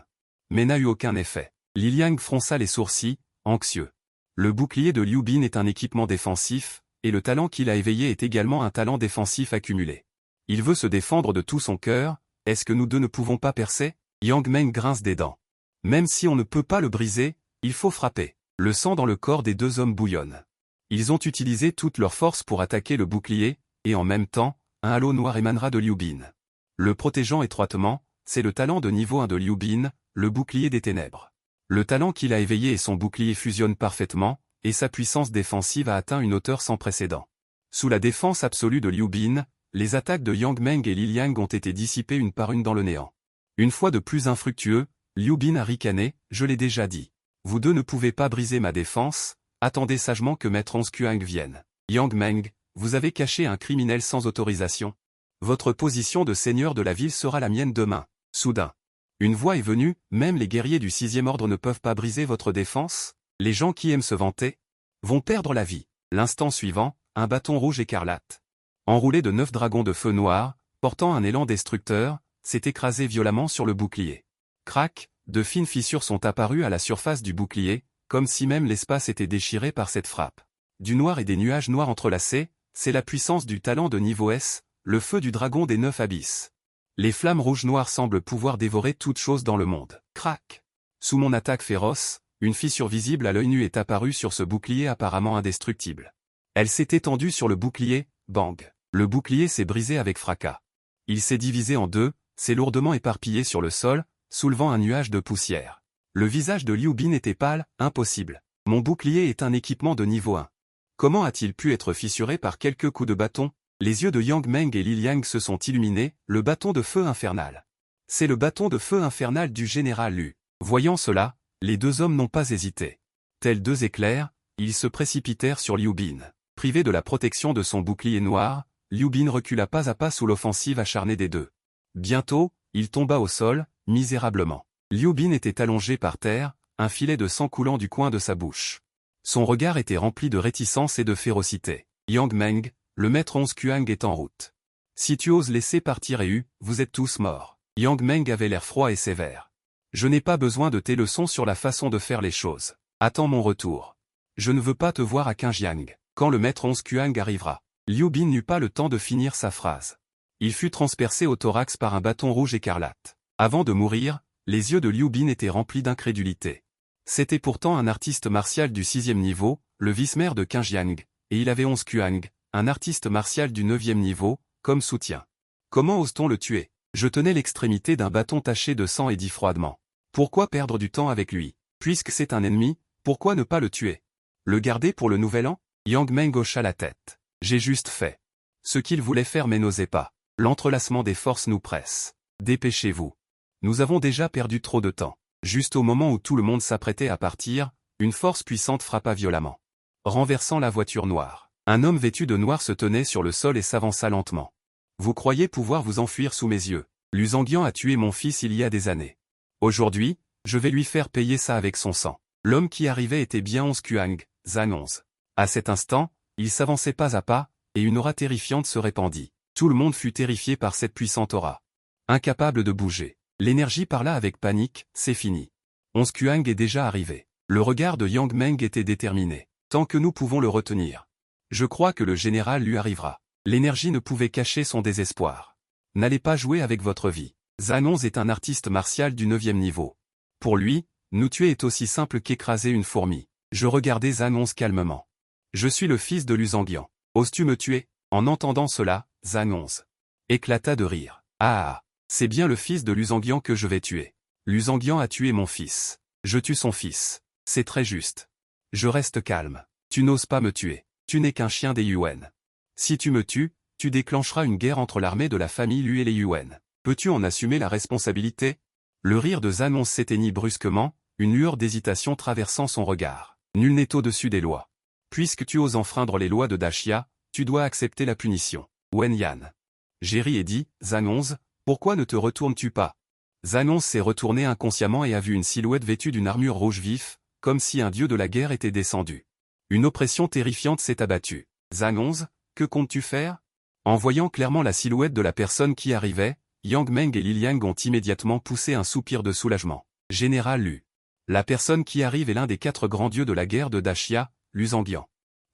Mais n'a eu aucun effet. Li Liang fronça les sourcils, anxieux. Le bouclier de Liu Bin est un équipement défensif, et le talent qu'il a éveillé est également un talent défensif accumulé. Il veut se défendre de tout son cœur, est-ce que nous deux ne pouvons pas percer? Yang Meng grince des dents. Même si on ne peut pas le briser, il faut frapper. Le sang dans le corps des 2 hommes bouillonne. Ils ont utilisé toute leur force pour attaquer le bouclier, et en même temps, un halo noir émanera de Liu Bin. Le protégeant étroitement, c'est le talent de niveau 1 de Liu Bin, le bouclier des ténèbres. Le talent qu'il a éveillé et son bouclier fusionnent parfaitement, et sa puissance défensive a atteint une hauteur sans précédent. Sous la défense absolue de Liu Bin, les attaques de Yang Meng et Li Liang ont été dissipées une par une dans le néant. Une fois de plus infructueux, Liu Bin a ricané, je l'ai déjà dit. Vous deux ne pouvez pas briser ma défense, attendez sagement que Maître Onskuang vienne. Yang Meng, vous avez caché un criminel sans autorisation. Votre position de seigneur de la ville sera la mienne demain. Soudain. Une voix est venue, même les guerriers du 6e ordre ne peuvent pas briser votre défense. Les gens qui aiment se vanter vont perdre la vie. L'instant suivant, un bâton rouge écarlate, enroulé de 9 dragons de feu noir, portant un élan destructeur, s'est écrasé violemment sur le bouclier. Crac, de fines fissures sont apparues à la surface du bouclier, comme si même l'espace était déchiré par cette frappe. Du noir et des nuages noirs entrelacés, c'est la puissance du talent de niveau S, le feu du dragon des 9 abysses. Les flammes rouges noires semblent pouvoir dévorer toute chose dans le monde. Crac. Sous mon attaque féroce, une fissure visible à l'œil nu est apparue sur ce bouclier apparemment indestructible. Elle s'est étendue sur le bouclier, bang. Le bouclier s'est brisé avec fracas. Il s'est divisé en 2, s'est lourdement éparpillé sur le sol, soulevant un nuage de poussière. Le visage de Liu Bin était pâle, impossible. Mon bouclier est un équipement de niveau 1. Comment a-t-il pu être fissuré par quelques coups de bâton? Les yeux de Yang Meng et Li Liang se sont illuminés, le bâton de feu infernal. C'est le bâton de feu infernal du général Lu. Voyant cela, les 2 hommes n'ont pas hésité. Tels 2 éclairs, ils se précipitèrent sur Liu Bin. Privé de la protection de son bouclier noir, Liu Bin recula pas à pas sous l'offensive acharnée des 2. Bientôt, il tomba au sol, misérablement. Liu Bin était allongé par terre, un filet de sang coulant du coin de sa bouche. Son regard était rempli de réticence et de férocité. Yang Meng, le maître Onskuang est en route. Si tu oses laisser partir vous êtes tous morts. Yang Meng avait l'air froid et sévère. Je n'ai pas besoin de tes leçons sur la façon de faire les choses. Attends mon retour. Je ne veux pas te voir à Qingjiang. Quand le maître Onskuang arrivera. Liu Bin n'eut pas le temps de finir sa phrase. Il fut transpercé au thorax par un bâton rouge écarlate. Avant de mourir, les yeux de Liu Bin étaient remplis d'incrédulité. C'était pourtant un artiste martial du 6e niveau, le vice-maire de Qingjiang, et il avait Onskuang, un artiste martial du 9e niveau, comme soutien. Comment ose-t-on le tuer? Je tenais l'extrémité d'un bâton taché de sang et dis froidement. Pourquoi perdre du temps avec lui? Puisque c'est un ennemi, pourquoi ne pas le tuer? Le garder pour le nouvel an? Yang Meng hocha la tête. J'ai juste fait ce qu'il voulait faire mais n'osait pas. L'entrelacement des forces nous presse. Dépêchez-vous. Nous avons déjà perdu trop de temps. Juste au moment où tout le monde s'apprêtait à partir, Une force puissante frappa violemment, renversant la voiture noire. Un homme vêtu de noir se tenait sur le sol et s'avança lentement. Vous croyez pouvoir vous enfuir sous mes yeux. Lu Zhangyan a tué mon fils il y a des années. Aujourd'hui, je vais lui faire payer ça avec son sang. L'homme qui arrivait était bien 11 Kuang, Zan 11. À cet instant, il s'avançait pas à pas, et une aura terrifiante se répandit. Tout le monde fut terrifié par cette puissante aura. Incapable de bouger. L'énergie parla avec panique, c'est fini. 11 Kuang est déjà arrivé. Le regard de Yang Meng était déterminé. Tant que nous pouvons le retenir. Je crois que le général lui arrivera. L'énergie ne pouvait cacher son désespoir. N'allez pas jouer avec votre vie. Zan 11 est un artiste martial du 9e niveau. Pour lui, nous tuer est aussi simple qu'écraser une fourmi. Je regardais Zan 11 calmement. Je suis le fils de Lu Zhangyan. Oses-tu me tuer? En entendant cela, Zan 11 éclata de rire. Ah, c'est bien le fils de Lu Zhangyan que je vais tuer. Lu Zhangyan a tué mon fils. Je tue son fils. C'est très juste. Je reste calme. Tu n'oses pas me tuer. Tu n'es qu'un chien des Yuan. Si tu me tues, tu déclencheras une guerre entre l'armée de la famille Lu et les Yuan. Peux-tu en assumer la responsabilité? Le rire de Zan 11 s'éteignit brusquement, une lueur d'hésitation traversant son regard. Nul n'est au-dessus des lois. Puisque tu oses enfreindre les lois de Dashia, tu dois accepter la punition. Wen Yan. J'ai ri et dit, Zan 11, pourquoi ne te retournes-tu pas? Zan 11 s'est retourné inconsciemment et a vu une silhouette vêtue d'une armure rouge vif, comme si un dieu de la guerre était descendu. Une oppression terrifiante s'est abattue. Zan 11, que comptes-tu faire? En voyant clairement la silhouette de la personne qui arrivait, Yang Meng et Li Liang ont immédiatement poussé un soupir de soulagement. Général Lu. La personne qui arrive est l'un des 4 grands dieux de la guerre de Dashia, Lu Zhangyan.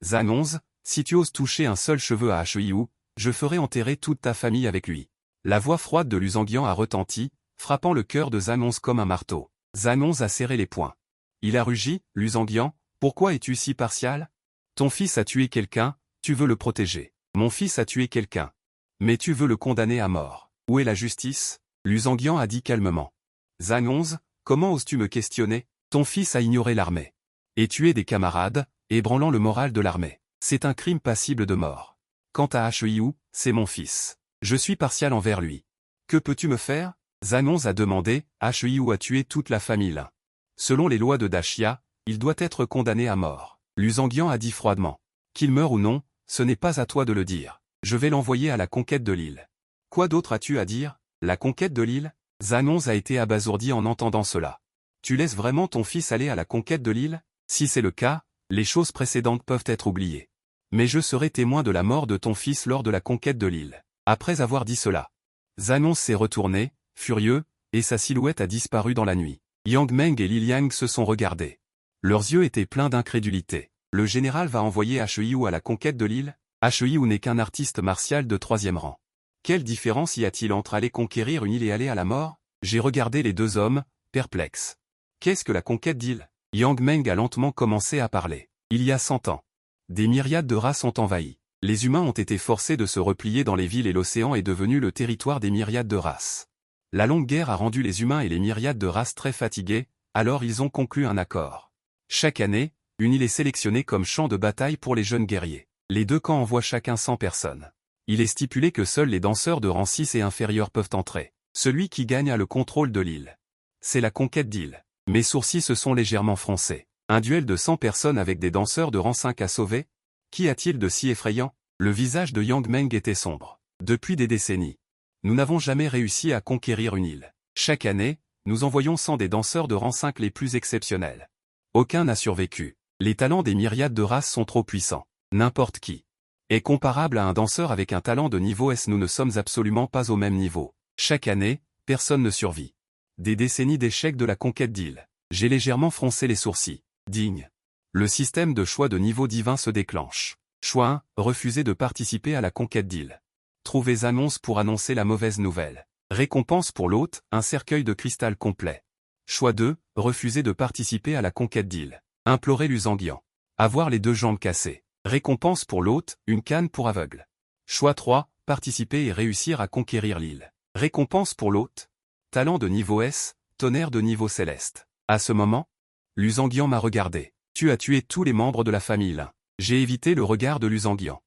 Zan 11, si tu oses toucher un seul cheveu à Heiyu, je ferai enterrer toute ta famille avec lui. La voix froide de Lu Zhangyan a retenti, frappant le cœur de Zan 11 comme un marteau. Zan 11 a serré les poings. Il a rugi, Lu Zhangyan, pourquoi es-tu si partial? Ton fils a tué quelqu'un, tu veux le protéger. Mon fils a tué quelqu'un. Mais tu veux le condamner à mort. Où est la justice? Lu Zhangyan a dit calmement. Zan 11, comment oses-tu me questionner? Ton fils a ignoré l'armée. Et tué des camarades, ébranlant le moral de l'armée. C'est un crime passible de mort. Quant à Heiyu, c'est mon fils. Je suis partial envers lui. Que peux-tu me faire? Zan 11 a demandé, Heiyu a tué toute la famille Lin. Selon les lois de Dashia, il doit être condamné à mort. Lu Zhangyan a dit froidement. Qu'il meure ou non, ce n'est pas à toi de le dire. Je vais l'envoyer à la conquête de l'île. Quoi d'autre as-tu à dire? La conquête de l'île? Zan 11 a été abasourdi en entendant cela. Tu laisses vraiment ton fils aller à la conquête de l'île? Si c'est le cas, les choses précédentes peuvent être oubliées. Mais je serai témoin de la mort de ton fils lors de la conquête de l'île. Après avoir dit cela, Zan 11 s'est retourné, furieux, et sa silhouette a disparu dans la nuit. Yang Meng et Li Liang se sont regardés. Leurs yeux étaient pleins d'incrédulité. Le général va envoyer Heiyu à la conquête de l'île? Heiyu n'est qu'un artiste martial de 3e rang. Quelle différence y a-t-il entre aller conquérir une île et aller à la mort? J'ai regardé les 2 hommes, perplexes. Qu'est-ce que la conquête d'île? Yang Meng a lentement commencé à parler. Il y a 100 ans. Des myriades de races ont envahi. Les humains ont été forcés de se replier dans les villes et l'océan est devenu le territoire des myriades de races. La longue guerre a rendu les humains et les myriades de races très fatigués, alors ils ont conclu un accord. Chaque année, une île est sélectionnée comme champ de bataille pour les jeunes guerriers. Les 2 camps envoient chacun 100 personnes. Il est stipulé que seuls les danseurs de rang 6 et inférieur peuvent entrer. Celui qui gagne a le contrôle de l'île. C'est la conquête d'île. Mes sourcils se sont légèrement froncés. Un duel de 100 personnes avec des danseurs de rang 5 à sauver? Qu'y a-t-il de si effrayant? Le visage de Yang Meng était sombre. Depuis des décennies, nous n'avons jamais réussi à conquérir une île. Chaque année, nous envoyons 100 des danseurs de rang 5 les plus exceptionnels. Aucun n'a survécu. Les talents des myriades de races sont trop puissants. N'importe qui est comparable à un danseur avec un talent de niveau S. Nous ne sommes absolument pas au même niveau. Chaque année, personne ne survit. Des décennies d'échecs de la conquête d'île. J'ai légèrement froncé les sourcils. Digne. Le système de choix de niveau divin se déclenche. Choix 1, refuser de participer à la conquête d'île. Trouvez annonce pour annoncer la mauvaise nouvelle. Récompense pour l'hôte, un cercueil de cristal complet. Choix 2, refuser de participer à la conquête d'île. Implorer Lu Zhangyan. Avoir les 2 jambes cassées. Récompense pour l'hôte, une canne pour aveugle. Choix 3, participer et réussir à conquérir l'île. Récompense pour l'hôte. Talent de niveau S, tonnerre de niveau céleste. À ce moment, Lu Zhangyan m'a regardé. Tu as tué tous les membres de la famille Lin. J'ai évité le regard de Lu Zhangyan.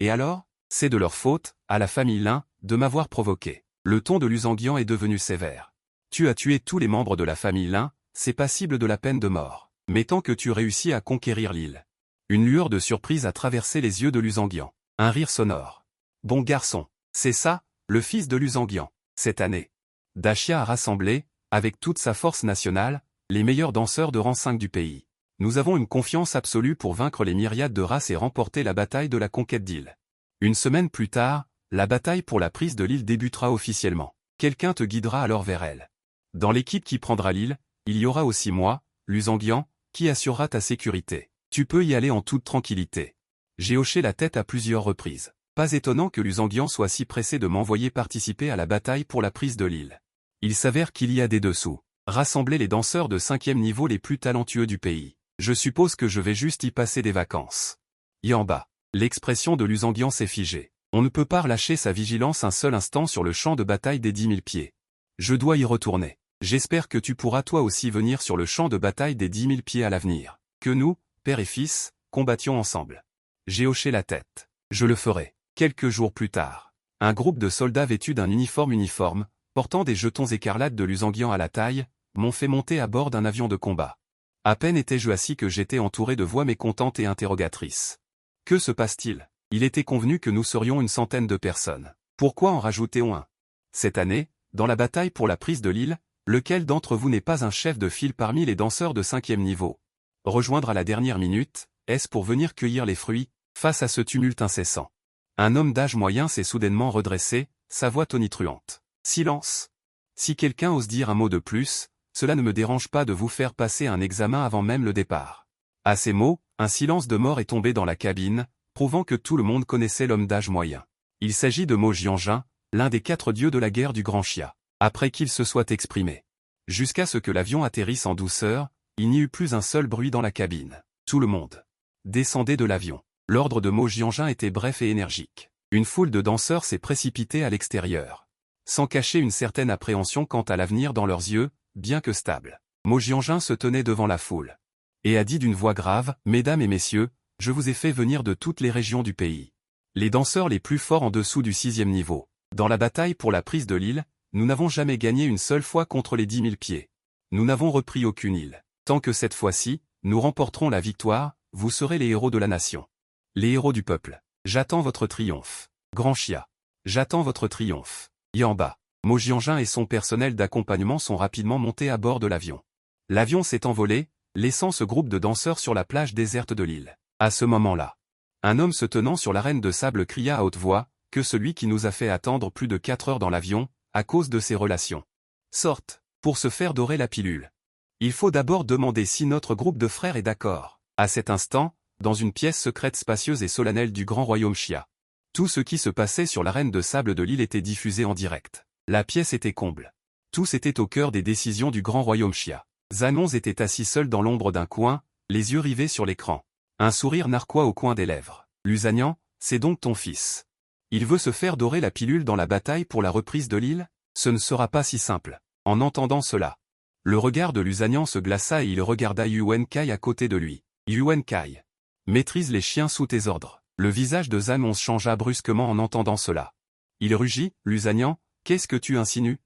Et alors? C'est de leur faute, à la famille Lin, de m'avoir provoqué. Le ton de Lu Zhangyan est devenu sévère. Tu as tué tous les membres de la famille Lin, c'est passible de la peine de mort. Mais tant que tu réussis à conquérir l'île. Une lueur de surprise a traversé les yeux de Luzangian. Un rire sonore. Bon garçon, c'est ça, le fils de Luzangian. Cette année, Dachia a rassemblé, avec toute sa force nationale, les meilleurs danseurs de rang 5 du pays. Nous avons une confiance absolue pour vaincre les myriades de races et remporter la bataille de la conquête d'île. Une semaine plus tard, la bataille pour la prise de l'île débutera officiellement. Quelqu'un te guidera alors vers elle. Dans l'équipe qui prendra l'île, il y aura aussi moi, Luzangian, qui assurera ta sécurité. Tu peux y aller en toute tranquillité. J'ai hoché la tête à plusieurs reprises. Pas étonnant que Luzangian soit si pressé de m'envoyer participer à la bataille pour la prise de l'île. Il s'avère qu'il y a des dessous. Rassembler les danseurs de 5e niveau les plus talentueux du pays. Je suppose que je vais juste y passer des vacances. Yamba. L'expression de Luzangian s'est figée. On ne peut pas relâcher sa vigilance un seul instant sur le champ de bataille des 10 000 pieds. Je dois y retourner. J'espère que tu pourras toi aussi venir sur le champ de bataille des 10 000 pieds à l'avenir. Que nous, père et fils, combattions ensemble. J'ai hoché la tête. Je le ferai. Quelques jours plus tard, un groupe de soldats vêtus d'un uniforme, portant des jetons écarlates de Luzangian à la taille, m'ont fait monter à bord d'un avion de combat. À peine étais-je assis que j'étais entouré de voix mécontentes et interrogatrices. Que se passe-t-il? Il était convenu que nous serions une centaine de personnes. Pourquoi en rajouter un? Cette année, dans la bataille pour la prise de l'île, lequel d'entre vous n'est pas un chef de file parmi les danseurs de 5e niveau? Rejoindre à la dernière minute, est-ce pour venir cueillir les fruits, face à ce tumulte incessant? Un homme d'âge moyen s'est soudainement redressé, sa voix tonitruante. Silence. Si quelqu'un ose dire un mot de plus, cela ne me dérange pas de vous faire passer un examen avant même le départ. À ces mots, un silence de mort est tombé dans la cabine, prouvant que tout le monde connaissait l'homme d'âge moyen. Il s'agit de Mo Jianjun, l'un des 4 dieux de la guerre du Grand Xia. Après qu'il se soit exprimé. Jusqu'à ce que l'avion atterrisse en douceur, il n'y eut plus un seul bruit dans la cabine. Tout le monde descendait de l'avion. L'ordre de Mo Jianjun était bref et énergique. Une foule de danseurs s'est précipitée à l'extérieur. Sans cacher une certaine appréhension quant à l'avenir dans leurs yeux, bien que stable. Mo Jianjun se tenait devant la foule. Et a dit d'une voix grave, « Mesdames et messieurs, je vous ai fait venir de toutes les régions du pays. Les danseurs les plus forts en dessous du 6e niveau. Dans la bataille pour la prise de l'île, nous n'avons jamais gagné une seule fois contre les 10 000 pieds. Nous n'avons repris aucune île. Tant que cette fois-ci, nous remporterons la victoire, vous serez les héros de la nation. Les héros du peuple. J'attends votre triomphe. Grand Xia. J'attends votre triomphe. Yamba. Mo Jianjun et son personnel d'accompagnement sont rapidement montés à bord de l'avion. L'avion s'est envolé, laissant ce groupe de danseurs sur la plage déserte de l'île. À ce moment-là, un homme se tenant sur l'arène de sable cria à haute voix, que celui qui nous a fait attendre plus de 4 heures dans l'avion, à cause de ses relations. Sorte, pour se faire dorer la pilule. Il faut d'abord demander si notre groupe de frères est d'accord. À cet instant, dans une pièce secrète spacieuse et solennelle du grand royaume Xia. Tout ce qui se passait sur l'arène de sable de l'île était diffusé en direct. La pièce était comble. Tous étaient au cœur des décisions du grand royaume Xia. Zanons était assis seul dans l'ombre d'un coin, les yeux rivés sur l'écran. Un sourire narquois au coin des lèvres. Luzangian, c'est donc ton fils. Il veut se faire dorer la pilule dans la bataille pour la reprise de l'île? Ce ne sera pas si simple. En entendant cela, le regard de Luzangian se glaça et il regarda Yuan Kai à côté de lui. Yuan Kai. Maîtrise les chiens sous tes ordres. Le visage de Zanons changea brusquement en entendant cela. Il rugit, Luzangian, qu'est-ce que tu insinues?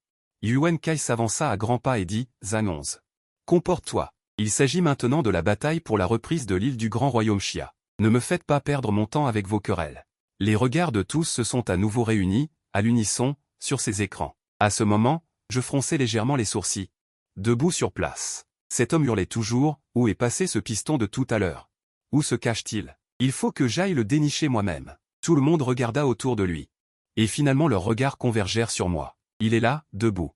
Yuan Kai s'avança à grands pas et dit, Zanons. Comporte-toi. Il s'agit maintenant de la bataille pour la reprise de l'île du grand royaume Xia. Ne me faites pas perdre mon temps avec vos querelles. Les regards de tous se sont à nouveau réunis, à l'unisson, sur ces écrans. À ce moment, je fronçai légèrement les sourcils. Debout sur place. Cet homme hurlait toujours, où est passé ce piston de tout à l'heure? Où se cache-t-il? Il faut que j'aille le dénicher moi-même. Tout le monde regarda autour de lui. Et finalement leurs regards convergèrent sur moi. Il est là, debout.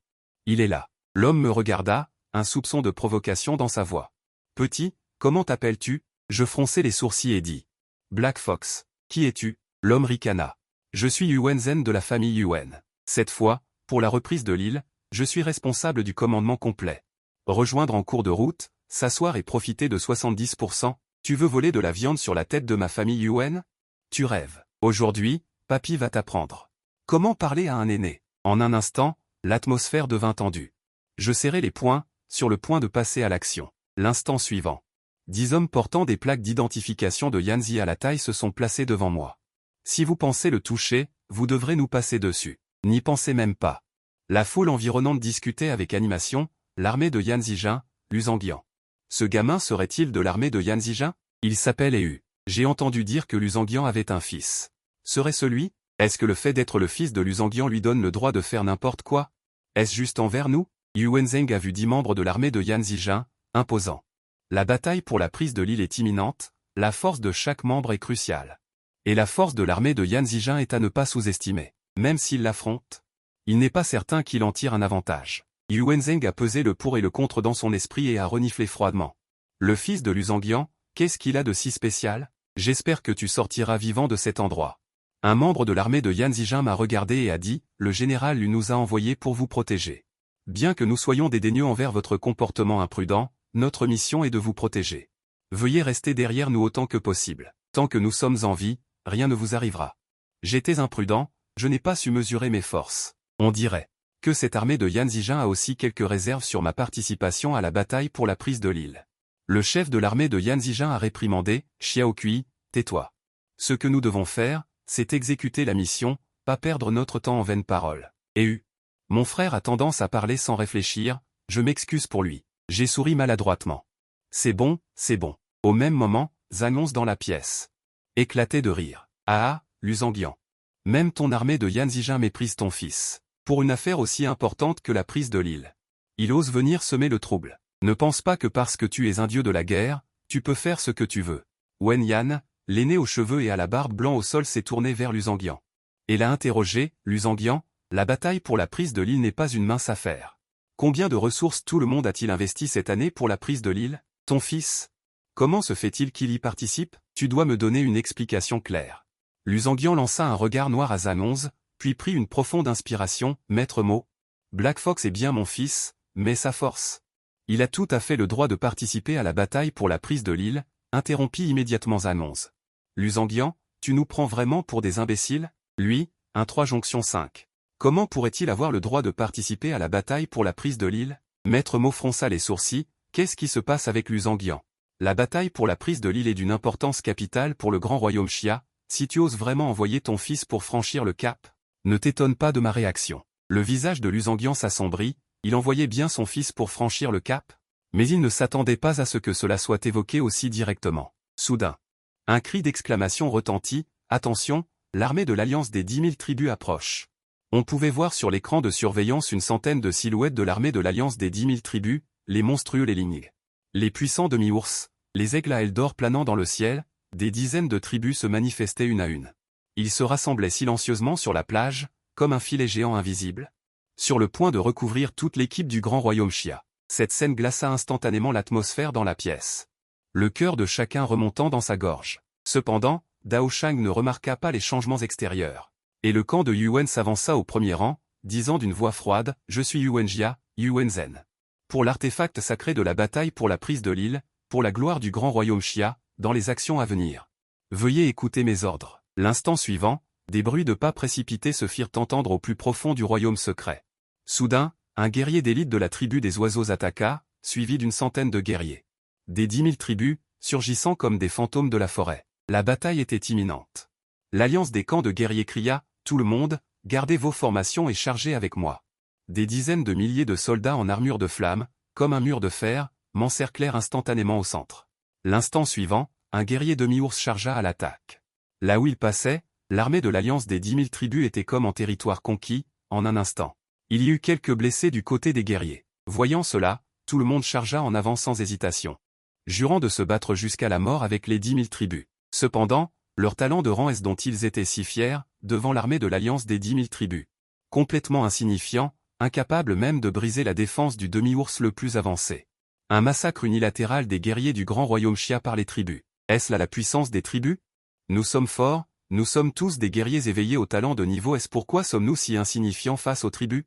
Il est là. L'homme me regarda, un soupçon de provocation dans sa voix. Petit, comment t'appelles-tu? Je fronçai les sourcils et dis. Black Fox. Qui es-tu? L'homme ricana. Je suis Yuan Zhen de la famille Yuan. Cette fois, pour la reprise de l'île, je suis responsable du commandement complet. Rejoindre en cours de route, s'asseoir et profiter de 70%, tu veux voler de la viande sur la tête de ma famille Yuan? Tu rêves. Aujourd'hui, papy va t'apprendre. Comment parler à un aîné? En un instant, l'atmosphère devint tendue. Je serrai les poings, sur le point de passer à l'action. L'instant suivant. 10 hommes portant des plaques d'identification de Yanzi à la taille se sont placés devant moi. Si vous pensez le toucher, vous devrez nous passer dessus. N'y pensez même pas. La foule environnante discutait avec animation, l'armée de Yanzi Jin, Luzangian. Ce gamin serait-il de l'armée de Yan Zizhen? Il s'appelle Ehu. J'ai entendu dire que Lu Zhangyan avait un fils. Serait-ce lui? Est-ce que le fait d'être le fils de Lu Zhangyan lui donne le droit de faire n'importe quoi? Est-ce juste envers nous? Yu Wenzheng a vu 10 membres de l'armée de Yan Zizhen, imposant. La bataille pour la prise de l'île est imminente, la force de chaque membre est cruciale. Et la force de l'armée de Yan Zizhen est à ne pas sous-estimer. Même s'il l'affronte, il n'est pas certain qu'il en tire un avantage. Yu Wenzheng a pesé le pour et le contre dans son esprit et a reniflé froidement. Le fils de Lu Zhangyan, qu'est-ce qu'il a de si spécial? J'espère que tu sortiras vivant de cet endroit. Un membre de l'armée de Yan Zizhen m'a regardé et a dit, le général lui nous a envoyé pour vous protéger. Bien que nous soyons dédaigneux envers votre comportement imprudent, notre mission est de vous protéger. Veuillez rester derrière nous autant que possible. Tant que nous sommes en vie, rien ne vous arrivera. J'étais imprudent, je n'ai pas su mesurer mes forces. On dirait que cette armée de Yan Zizhen a aussi quelques réserves sur ma participation à la bataille pour la prise de l'île. Le chef de l'armée de Yan Zizhen a réprimandé, Xiao Kui, tais-toi. Ce que nous devons faire, c'est exécuter la mission, pas perdre notre temps en vaines paroles. Ehu. Mon frère a tendance à parler sans réfléchir, je m'excuse pour lui. J'ai souri maladroitement. C'est bon, c'est bon. Au même moment, Zhang dans la pièce. Éclatait de rire. Ah, Lu Zhangyan. Même ton armée de Yan Zizhen méprise ton fils. Pour une affaire aussi importante que la prise de l'île. Il ose venir semer le trouble. Ne pense pas que parce que tu es un dieu de la guerre, tu peux faire ce que tu veux. Wen Yan, l'aîné aux cheveux et à la barbe blanc au sol s'est tourné vers Lu Zhangyan. Et l'a interrogé, Lu Zhangyan, la bataille pour la prise de l'île n'est pas une mince affaire. Combien de ressources tout le monde a-t-il investi cette année pour la prise de l'île? Ton fils? Comment se fait-il qu'il y participe? Tu dois me donner une explication claire. Lu Zhangyan lança un regard noir à Zhang, puis prit une profonde inspiration, maître mot. Black Fox est bien mon fils, mais sa force. Il a tout à fait le droit de participer à la bataille pour la prise de l'île, interrompit immédiatement Zhang. Lu Zhangyan, tu nous prends vraiment pour des imbéciles? Lui, un 3 jonction 5. Comment pourrait-il avoir le droit de participer à la bataille pour la prise de l'île? Maître Mo fronça les sourcils, qu'est-ce qui se passe avec Lu Zhangyan? La bataille pour la prise de l'île est d'une importance capitale pour le grand royaume Xia, si tu oses vraiment envoyer ton fils pour franchir le cap, ne t'étonne pas de ma réaction. Le visage de Lu Zhangyan s'assombrit, il envoyait bien son fils pour franchir le cap? Mais il ne s'attendait pas à ce que cela soit évoqué aussi directement. Soudain, un cri d'exclamation retentit, attention, l'armée de l'Alliance des 10 000 tribus approche. On pouvait voir sur l'écran de surveillance une centaine de silhouettes de l'armée de l'Alliance des 10 000 tribus, les monstrueux Léling. Les puissants demi-ours, les aigles à ailes d'or planant dans le ciel, des dizaines de tribus se manifestaient une à une. Ils se rassemblaient silencieusement sur la plage, comme un filet géant invisible, sur le point de recouvrir toute l'équipe du grand royaume Xia. Cette scène glaça instantanément l'atmosphère dans la pièce. Le cœur de chacun remontant dans sa gorge. Cependant, Dao Shang ne remarqua pas les changements extérieurs. Et le camp de Yuan s'avança au premier rang, disant d'une voix froide, « Je suis Yuan Jia, Yuan Zhen. Pour l'artefact sacré de la bataille pour la prise de l'île, pour la gloire du grand royaume Xia, dans les actions à venir. Veuillez écouter mes ordres. » L'instant suivant, des bruits de pas précipités se firent entendre au plus profond du royaume secret. Soudain, un guerrier d'élite de la tribu des oiseaux attaqua, suivi d'une centaine de guerriers. Des 10 000 tribus, surgissant comme des fantômes de la forêt. La bataille était imminente. L'alliance des camps de guerriers cria, « Tout le monde, gardez vos formations et chargez avec moi. » Des dizaines de milliers de soldats en armure de flamme, comme un mur de fer, m'encerclèrent instantanément au centre. L'instant suivant, un guerrier demi-ours chargea à l'attaque. Là où il passait, l'armée de l'alliance des 10 000 tribus était comme en territoire conquis, en un instant. Il y eut quelques blessés du côté des guerriers. Voyant cela, tout le monde chargea en avant sans hésitation, jurant de se battre jusqu'à la mort avec les 10 000 tribus. Cependant, leur talent de rang est dont ils étaient si fiers, devant l'armée de l'alliance des 10 000 tribus. Complètement insignifiant, incapable même de briser la défense du demi-ours le plus avancé. Un massacre unilatéral des guerriers du grand royaume Xia par les tribus. Est-ce là la puissance des tribus? Nous sommes forts, nous sommes tous des guerriers éveillés au talent de niveau S. Pourquoi sommes-nous si insignifiants face aux tribus?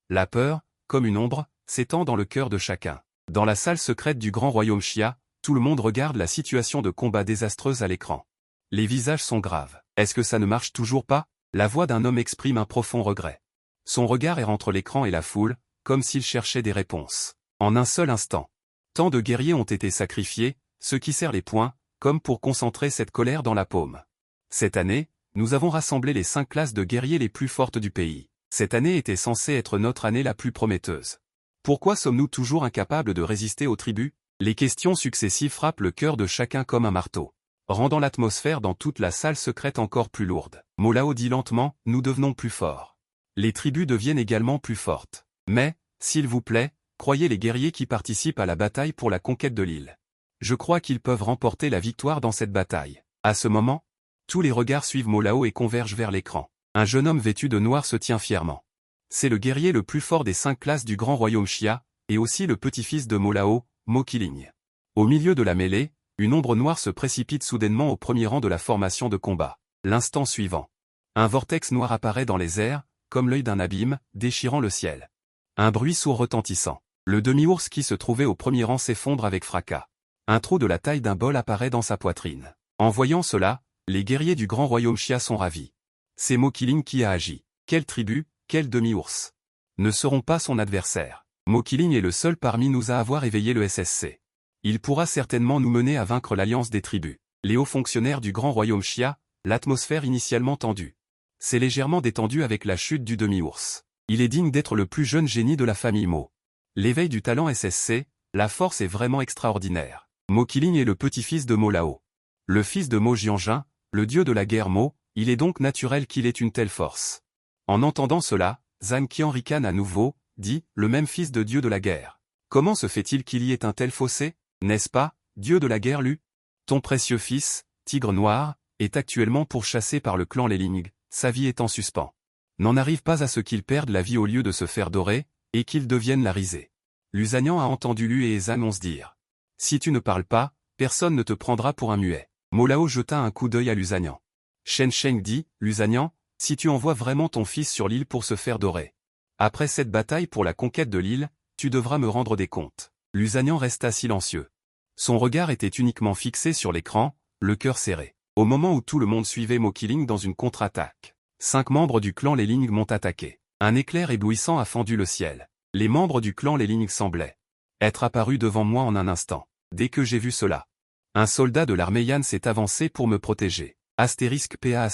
La peur, comme une ombre, s'étend dans le cœur de chacun. Dans la salle secrète du grand royaume Xia, tout le monde regarde la situation de combat désastreuse à l'écran. Les visages sont graves. Est-ce que ça ne marche toujours pas? La voix d'un homme exprime un profond regret. Son regard erre entre l'écran et la foule, comme s'il cherchait des réponses. En un seul instant. Tant de guerriers ont été sacrifiés, ceux qui serrent les poings, comme pour concentrer cette colère dans la paume. Cette année, nous avons rassemblé les 5 classes de guerriers les plus fortes du pays. Cette année était censée être notre année la plus prometteuse. Pourquoi sommes-nous toujours incapables de résister aux tribus? Les questions successives frappent le cœur de chacun comme un marteau, rendant l'atmosphère dans toute la salle secrète encore plus lourde. Molao dit lentement, nous devenons plus forts. Les tribus deviennent également plus fortes. Mais, s'il vous plaît, croyez les guerriers qui participent à la bataille pour la conquête de l'île. Je crois qu'ils peuvent remporter la victoire dans cette bataille. À ce moment, tous les regards suivent Molao et convergent vers l'écran. Un jeune homme vêtu de noir se tient fièrement. C'est le guerrier le plus fort des 5 classes du grand royaume Xia, et aussi le petit-fils de Molao, Mo Qiling. Au milieu de la mêlée, une ombre noire se précipite soudainement au premier rang de la formation de combat. L'instant suivant, un vortex noir apparaît dans les airs, comme l'œil d'un abîme, déchirant le ciel. Un bruit sourd retentissant. Le demi-ours qui se trouvait au premier rang s'effondre avec fracas. Un trou de la taille d'un bol apparaît dans sa poitrine. En voyant cela, les guerriers du grand royaume Xia sont ravis. C'est Mo Qiling qui a agi. Quelle tribu, quel demi-ours ne seront pas son adversaire. Mo Qiling est le seul parmi nous à avoir éveillé le SSC. Il pourra certainement nous mener à vaincre l'alliance des tribus. Les hauts fonctionnaires du grand royaume Xia, l'atmosphère initialement tendue. C'est légèrement détendu avec la chute du demi-ours. Il est digne d'être le plus jeune génie de la famille Mo. L'éveil du talent SSC, la force est vraiment extraordinaire. Mo Qiling est le petit-fils de Mo Lao. Le fils de Mo Jianjun, le dieu de la guerre Mo, il est donc naturel qu'il ait une telle force. En entendant cela, Zhang Qian ricane à nouveau, dit, le même fils de dieu de la guerre. Comment se fait-il qu'il y ait un tel fossé, n'est-ce pas, dieu de la guerre Lu? Ton précieux fils, Tigre Noir, est actuellement pourchassé par le clan Leling, sa vie est en suspens. N'en arrive pas à ce qu'il perde la vie au lieu de se faire dorer, et qu'il devienne la risée. Luzanian a entendu Lu et Zan se dire. Si tu ne parles pas, personne ne te prendra pour un muet. Molao jeta un coup d'œil à Luzanian. Shen Sheng dit, Luzanian, si tu envoies vraiment ton fils sur l'île pour se faire dorer. Après cette bataille pour la conquête de l'île, tu devras me rendre des comptes. Luzanian resta silencieux. Son regard était uniquement fixé sur l'écran, le cœur serré. Au moment où tout le monde suivait Mo Qiling dans une contre-attaque, 5 membres du clan Leling m'ont attaqué. Un éclair éblouissant a fendu le ciel. Les membres du clan Leling semblaient être apparus devant moi en un instant. Dès que j'ai vu cela, un soldat de l'armée Yan s'est avancé pour me protéger. *PA*.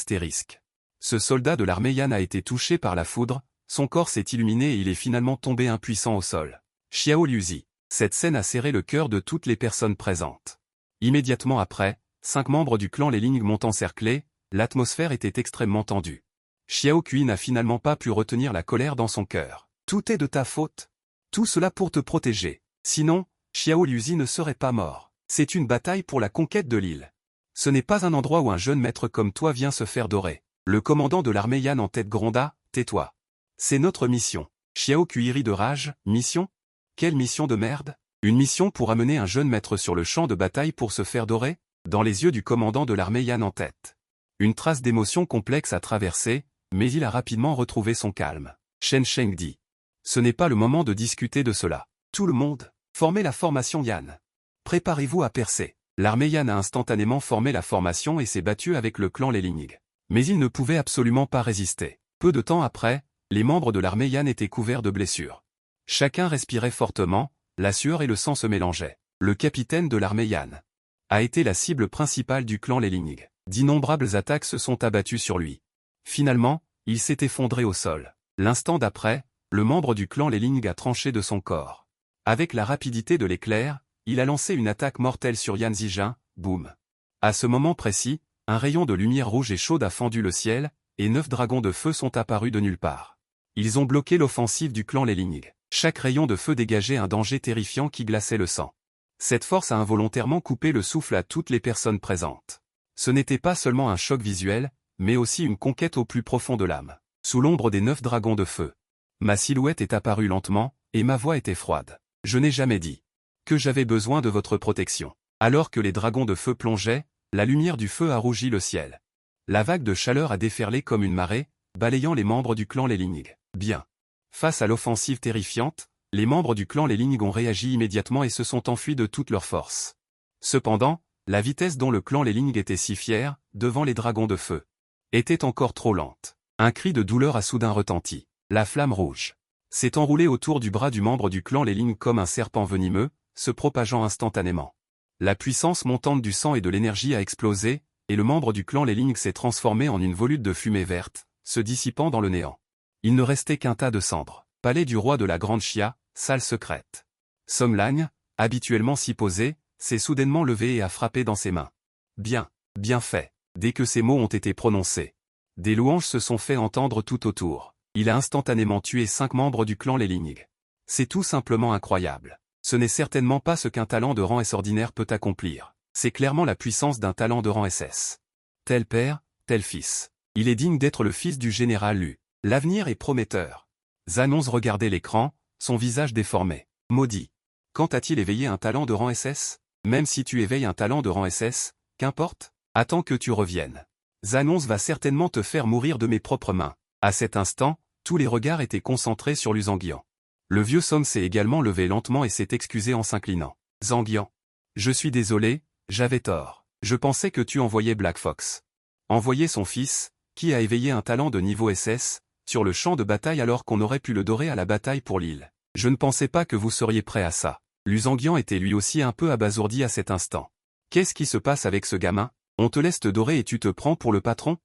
Ce soldat de l'armée Yan a été touché par la foudre, son corps s'est illuminé et il est finalement tombé impuissant au sol. Xiao Liuzi. Cette scène a serré le cœur de toutes les personnes présentes. Immédiatement après, 5 membres du clan Leling m'ont encerclé, l'atmosphère était extrêmement tendue. Xiao Kui n'a finalement pas pu retenir la colère dans son cœur. Tout est de ta faute. Tout cela pour te protéger. Sinon, Xiao Liuzi ne serait pas mort. C'est une bataille pour la conquête de l'île. Ce n'est pas un endroit où un jeune maître comme toi vient se faire dorer. Le commandant de l'armée Yan en tête gronda, tais-toi. C'est notre mission. Xiao Kui rit de rage, mission? Quelle mission de merde? Une mission pour amener un jeune maître sur le champ de bataille pour se faire dorer? Dans les yeux du commandant de l'armée Yan en tête. Une trace d'émotion complexe a traversé, mais il a rapidement retrouvé son calme. Shen Sheng dit. Ce n'est pas le moment de discuter de cela. Tout le monde, formez la formation Yan. Préparez-vous à percer. L'armée Yan a instantanément formé la formation et s'est battue avec le clan Leling. Mais il ne pouvait absolument pas résister. Peu de temps après, les membres de l'armée Yan étaient couverts de blessures. Chacun respirait fortement, la sueur et le sang se mélangeaient. Le capitaine de l'armée Yan a été la cible principale du clan Leling. D'innombrables attaques se sont abattues sur lui. Finalement, il s'est effondré au sol. L'instant d'après, le membre du clan Leling a tranché de son corps. Avec la rapidité de l'éclair, il a lancé une attaque mortelle sur Yan Zijin, boum. À ce moment précis, un rayon de lumière rouge et chaude a fendu le ciel, et 9 dragons de feu sont apparus de nulle part. Ils ont bloqué l'offensive du clan Leling. Chaque rayon de feu dégageait un danger terrifiant qui glaçait le sang. Cette force a involontairement coupé le souffle à toutes les personnes présentes. Ce n'était pas seulement un choc visuel, mais aussi une conquête au plus profond de l'âme. Sous l'ombre des 9 dragons de feu, ma silhouette est apparue lentement, et ma voix était froide. Je n'ai jamais dit que j'avais besoin de votre protection. Alors que les dragons de feu plongeaient, la lumière du feu a rougi le ciel. La vague de chaleur a déferlé comme une marée, balayant les membres du clan Leling. Bien. Face à l'offensive terrifiante, les membres du clan Leling ont réagi immédiatement et se sont enfuis de toute leur force. Cependant, la vitesse dont le clan Leling était si fier, devant les dragons de feu, était encore trop lente. Un cri de douleur a soudain retenti. La flamme rouge s'est enroulée autour du bras du membre du clan Leling comme un serpent venimeux, se propageant instantanément. La puissance montante du sang et de l'énergie a explosé, et le membre du clan Leling s'est transformé en une volute de fumée verte, se dissipant dans le néant. Il ne restait qu'un tas de cendres. Palais du roi de la Grande Xia, salle secrète. Somlagne, habituellement si posé, s'est soudainement levé et a frappé dans ses mains. Bien, bien fait. Dès que ces mots ont été prononcés, des louanges se sont fait entendre tout autour. Il a instantanément tué 5 membres du clan Leling. C'est tout simplement incroyable. Ce n'est certainement pas ce qu'un talent de rang S ordinaire peut accomplir. C'est clairement la puissance d'un talent de rang SS. Tel père, tel fils. Il est digne d'être le fils du général Lu. L'avenir est prometteur. Zanonze regardait l'écran, son visage déformé. Maudit. Quand a-t-il éveillé un talent de rang SS? Même si tu éveilles un talent de rang SS, qu'importe? Attends que tu reviennes. Zanonze va certainement te faire mourir de mes propres mains. À cet instant, tous les regards étaient concentrés sur Lu Zhangyuan. Le vieux Song s'est également levé lentement et s'est excusé en s'inclinant. Zhangyuan. Je suis désolé, j'avais tort. Je pensais que tu envoyais Black Fox. Envoyer son fils, qui a éveillé un talent de niveau SS, sur le champ de bataille alors qu'on aurait pu le dorer à la bataille pour l'île. Je ne pensais pas que vous seriez prêt à ça. Lu Zhangyuan était lui aussi un peu abasourdi à cet instant. Qu'est-ce qui se passe avec ce gamin? On te laisse te dorer et tu te prends pour le patron?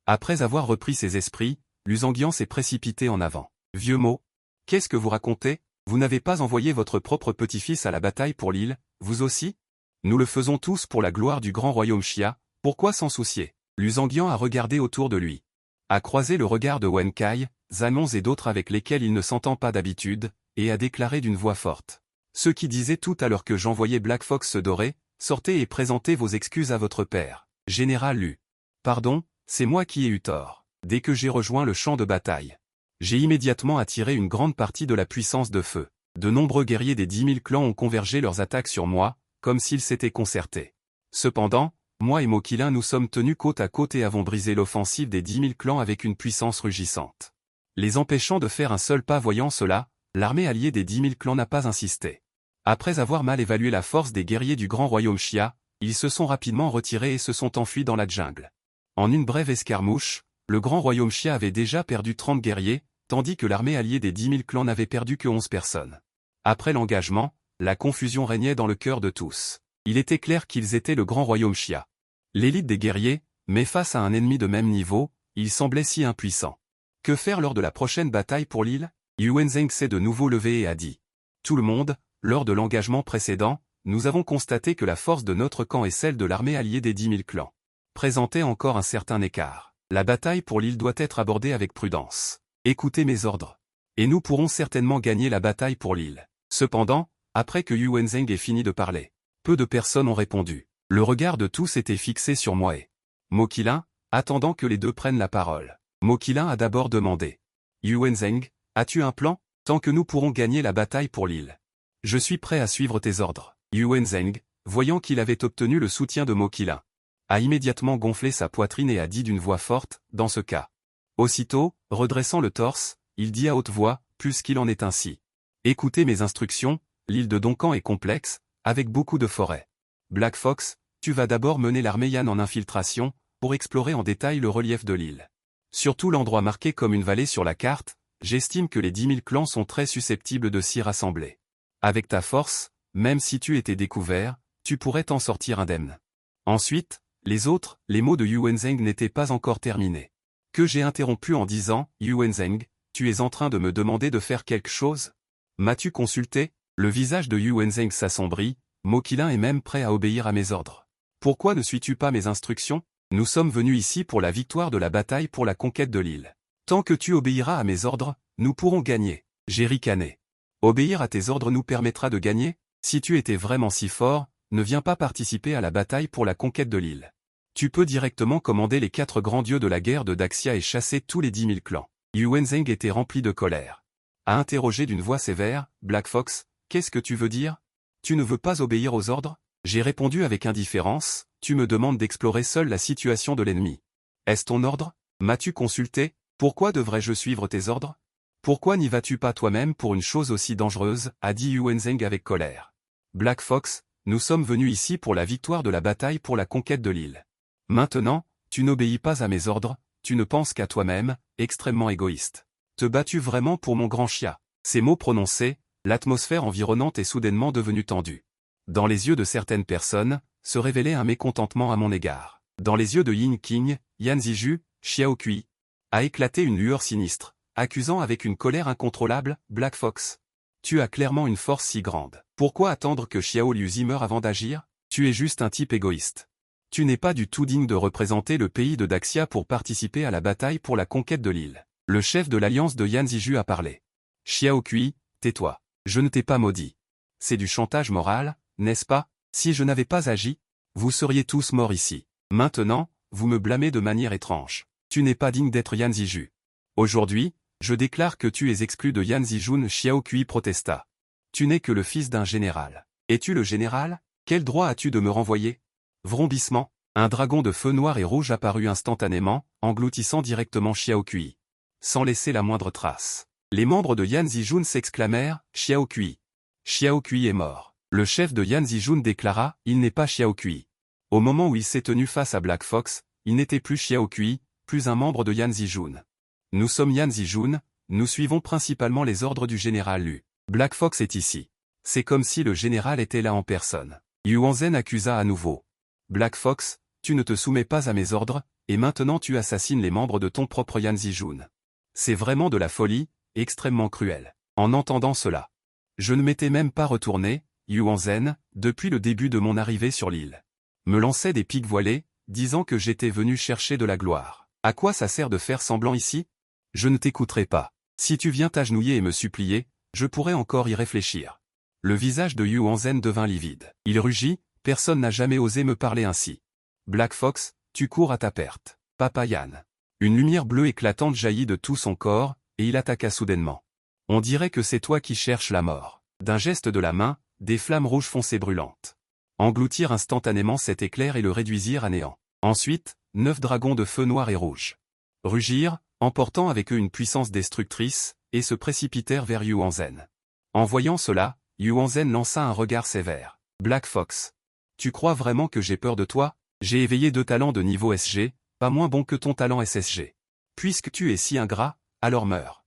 Après avoir repris ses esprits, Lu Zhangyuan s'est précipité en avant. Vieux mot. Qu'est-ce que vous racontez? Vous n'avez pas envoyé votre propre petit-fils à la bataille pour l'île, vous aussi? Nous le faisons tous pour la gloire du grand royaume Xia, pourquoi s'en soucier? Lu Zhangyuan a regardé autour de lui. A croisé le regard de Wen Kai, Zanonze et d'autres avec lesquels il ne s'entend pas d'habitude, et a déclaré d'une voix forte. Ceux qui disaient tout à l'heure que j'envoyais Black Fox se dorer, sortez et présentez vos excuses à votre père. Général Lu. Pardon, c'est moi qui ai eu tort. Dès que j'ai rejoint le champ de bataille, j'ai immédiatement attiré une grande partie de la puissance de feu. De nombreux guerriers des 10 000 clans ont convergé leurs attaques sur moi, comme s'ils s'étaient concertés. Cependant, moi et Mokilin nous sommes tenus côte à côte et avons brisé l'offensive des 10 000 clans avec une puissance rugissante. Les empêchant de faire un seul pas. Voyant cela, l'armée alliée des 10 000 clans n'a pas insisté. Après avoir mal évalué la force des guerriers du grand royaume Xia, ils se sont rapidement retirés et se sont enfuis dans la jungle. En une brève escarmouche, le grand royaume Xia avait déjà perdu 30 guerriers, tandis que l'armée alliée des 10 000 clans n'avait perdu que 11 personnes. Après l'engagement, la confusion régnait dans le cœur de tous. Il était clair qu'ils étaient le grand royaume Xia. L'élite des guerriers, mais face à un ennemi de même niveau, ils semblaient si impuissants. Que faire lors de la prochaine bataille pour l'île? Yu Wenzheng s'est de nouveau levé et a dit. Tout le monde, lors de l'engagement précédent, nous avons constaté que la force de notre camp et celle de l'armée alliée des 10 000 clans présentaient encore un certain écart. La bataille pour l'île doit être abordée avec prudence. Écoutez mes ordres. Et nous pourrons certainement gagner la bataille pour l'île. Cependant, après que Yu Wenzheng ait fini de parler, peu de personnes ont répondu. Le regard de tous était fixé sur moi et Mokilin, attendant que les deux prennent la parole. Mokilin a d'abord demandé. Yu Wenzheng, as-tu un plan? Tant que nous pourrons gagner la bataille pour l'île. Je suis prêt à suivre tes ordres. Yu Wenzheng, voyant qu'il avait obtenu le soutien de Mokilin, a immédiatement gonflé sa poitrine et a dit d'une voix forte, dans ce cas. Aussitôt, redressant le torse, il dit à haute voix, puisqu'il en est ainsi. Écoutez mes instructions, l'île de Donkan est complexe, avec beaucoup de forêts. Black Fox, tu vas d'abord mener l'armée Yan en infiltration, pour explorer en détail le relief de l'île. Surtout l'endroit marqué comme une vallée sur la carte, j'estime que les 10 000 clans sont très susceptibles de s'y rassembler. Avec ta force, même si tu étais découvert, tu pourrais t'en sortir indemne. Ensuite, les autres, les mots de Yu Wenzheng n'étaient pas encore terminés. Que j'ai interrompu en disant, Yu Wenzheng, tu es en train de me demander de faire quelque chose? M'as-tu consulté? Le visage de Yu Wenzheng s'assombrit, Mokilin est même prêt à obéir à mes ordres. Pourquoi ne suis-tu pas mes instructions? Nous sommes venus ici pour la victoire de la bataille pour la conquête de l'île. Tant que tu obéiras à mes ordres, nous pourrons gagner. J'ai ricané. Obéir à tes ordres nous permettra de gagner? Si tu étais vraiment si fort, ne viens pas participer à la bataille pour la conquête de l'île. Tu peux directement commander les 4 grands dieux de la guerre de Daxia et chasser tous les 10 000 clans. Yu Wenzheng était rempli de colère. A interrogé d'une voix sévère, Black Fox, qu'est-ce que tu veux dire? Tu ne veux pas obéir aux ordres? J'ai répondu avec indifférence, tu me demandes d'explorer seul la situation de l'ennemi. Est-ce ton ordre? M'as-tu consulté? Pourquoi devrais-je suivre tes ordres? Pourquoi n'y vas-tu pas toi-même pour une chose aussi dangereuse? A dit Yu Wenzheng avec colère. Black Fox, nous sommes venus ici pour la victoire de la bataille pour la conquête de l'île. Maintenant, tu n'obéis pas à mes ordres, tu ne penses qu'à toi-même, extrêmement égoïste. Te bats-tu vraiment pour mon grand Xia? Ces mots prononcés, l'atmosphère environnante est soudainement devenue tendue. Dans les yeux de certaines personnes, se révélait un mécontentement à mon égard. Dans les yeux de Yin Qing, Yan Ziju, Xiao Kui, a éclaté une lueur sinistre, accusant avec une colère incontrôlable, Black Fox. Tu as clairement une force si grande. Pourquoi attendre que Xiao Liuzi meure avant d'agir? Tu es juste un type égoïste. Tu n'es pas du tout digne de représenter le pays de Daxia pour participer à la bataille pour la conquête de l'île. Le chef de l'alliance de Yan Ziju a parlé. Xiao Kui, tais-toi. Je ne t'ai pas maudit. C'est du chantage moral, n'est-ce pas? Si je n'avais pas agi, vous seriez tous morts ici. Maintenant, vous me blâmez de manière étrange. Tu n'es pas digne d'être Yan Ziju. Aujourd'hui, je déclare que tu es exclu de Yan Zijun. Xiao Kui protesta. Tu n'es que le fils d'un général. Es-tu le général? Quel droit as-tu de me renvoyer? Vrombissement, un dragon de feu noir et rouge apparut instantanément, engloutissant directement Xiao Kui. Sans laisser la moindre trace. Les membres de Yan Zijun s'exclamèrent, Xiao Kui. Xiao Kui est mort. Le chef de Yan Zijun déclara, il n'est pas Xiao Kui. Au moment où il s'est tenu face à Black Fox, il n'était plus Xiao Kui, plus un membre de Yan Zijun. Nous sommes Yan Zijun, nous suivons principalement les ordres du général Lu. Black Fox est ici. C'est comme si le général était là en personne. Yuan Zhen accusa à nouveau. Black Fox, tu ne te soumets pas à mes ordres, et maintenant tu assassines les membres de ton propre Yan Zijun. C'est vraiment de la folie, extrêmement cruel. En entendant cela, je ne m'étais même pas retourné, Yuan Zhen, depuis le début de mon arrivée sur l'île. Me lançait des pics voilés, disant que j'étais venu chercher de la gloire. À quoi ça sert de faire semblant ici? Je ne t'écouterai pas. Si tu viens t'agenouiller et me supplier, je pourrais encore y réfléchir. Le visage de Yuan Zhen devint livide. Il rugit, personne n'a jamais osé me parler ainsi. Black Fox, tu cours à ta perte. Papa Yan. Une lumière bleue éclatante jaillit de tout son corps, et il attaqua soudainement. On dirait que c'est toi qui cherches la mort. D'un geste de la main, des flammes rouges foncées brûlantes engloutirent instantanément cet éclair et le réduisirent à néant. Ensuite, 9 dragons de feu noir et rouge rugirent, emportant avec eux une puissance destructrice, et se précipitèrent vers Yuan Zhen. En voyant cela, Yuan Zhen lança un regard sévère. Black Fox. Tu crois vraiment que j'ai peur de toi? J'ai éveillé 2 talents de niveau SG, pas moins bon que ton talent SSG. Puisque tu es si ingrat, alors meurs.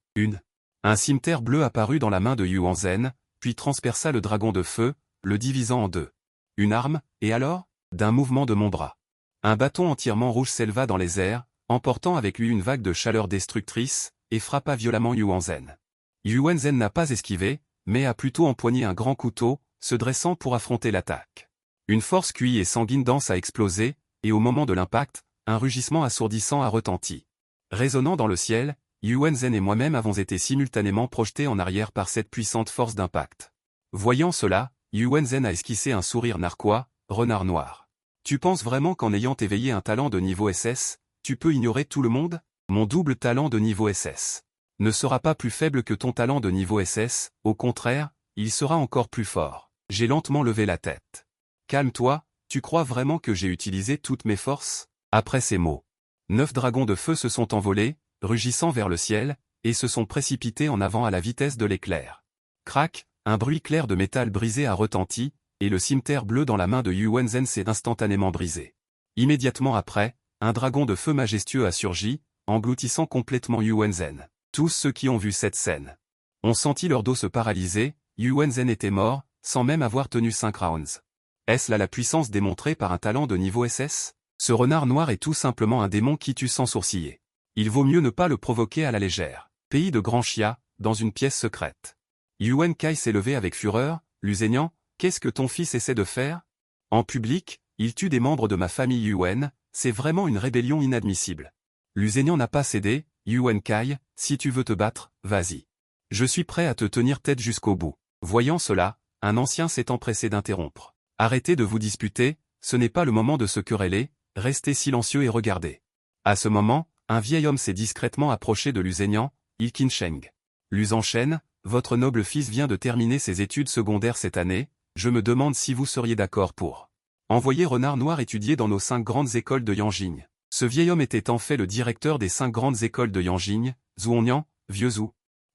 Un cimeterre bleu apparut dans la main de Yuan Zhen, puis transperça le dragon de feu, le divisant en 2. Une arme, et alors? D'un mouvement de mon bras. Un bâton entièrement rouge s'éleva dans les airs, emportant avec lui une vague de chaleur destructrice, et frappa violemment Yuan Zhen. Yuan Zhen n'a pas esquivé, mais a plutôt empoigné un grand couteau, se dressant pour affronter l'attaque. Une force cuite et sanguine dense a explosé, et au moment de l'impact, un rugissement assourdissant a retenti. Résonnant dans le ciel, Yuan Zhen et moi-même avons été simultanément projetés en arrière par cette puissante force d'impact. Voyant cela, Yuan Zhen a esquissé un sourire narquois, renard noir. Tu penses vraiment qu'en ayant éveillé un talent de niveau SS, tu peux ignorer tout le monde? Mon double talent de niveau SS ne sera pas plus faible que ton talent de niveau SS, au contraire, il sera encore plus fort. J'ai lentement levé la tête. Calme-toi, tu crois vraiment que j'ai utilisé toutes mes forces? Après ces mots, 9 dragons de feu se sont envolés, rugissant vers le ciel, et se sont précipités en avant à la vitesse de l'éclair. Crac, un bruit clair de métal brisé a retenti, et le cimeterre bleu dans la main de Yuan Zhen s'est instantanément brisé. Immédiatement après, un dragon de feu majestueux a surgi, engloutissant complètement Yuan Zhen. Tous ceux qui ont vu cette scène ont senti leur dos se paralyser, Yuan Zhen était mort, sans même avoir tenu 5 rounds. Est-ce là la puissance démontrée par un talent de niveau SS? Ce renard noir est tout simplement un démon qui tue sans sourciller. Il vaut mieux ne pas le provoquer à la légère. Pays de Grand Chia, dans une pièce secrète. Yuan Kai s'est levé avec fureur, Lusénian, qu'est-ce que ton fils essaie de faire? En public, il tue des membres de ma famille Yuan, c'est vraiment une rébellion inadmissible. Lusénian n'a pas cédé, Yuan Kai, si tu veux te battre, vas-y. Je suis prêt à te tenir tête jusqu'au bout. Voyant cela, un ancien s'est empressé d'interrompre. Arrêtez de vous disputer, ce n'est pas le moment de se quereller, restez silencieux et regardez. À ce moment, un vieil homme s'est discrètement approché de Lusénian, Ilkin Sheng. Luzanchen, votre noble fils vient de terminer ses études secondaires cette année, je me demande si vous seriez d'accord pour envoyer Renard Noir étudier dans nos 5 grandes écoles de Yanjing. Ce vieil homme était en fait le directeur des 5 grandes écoles de Yanjing, Zhuonyan, vieux Zhu.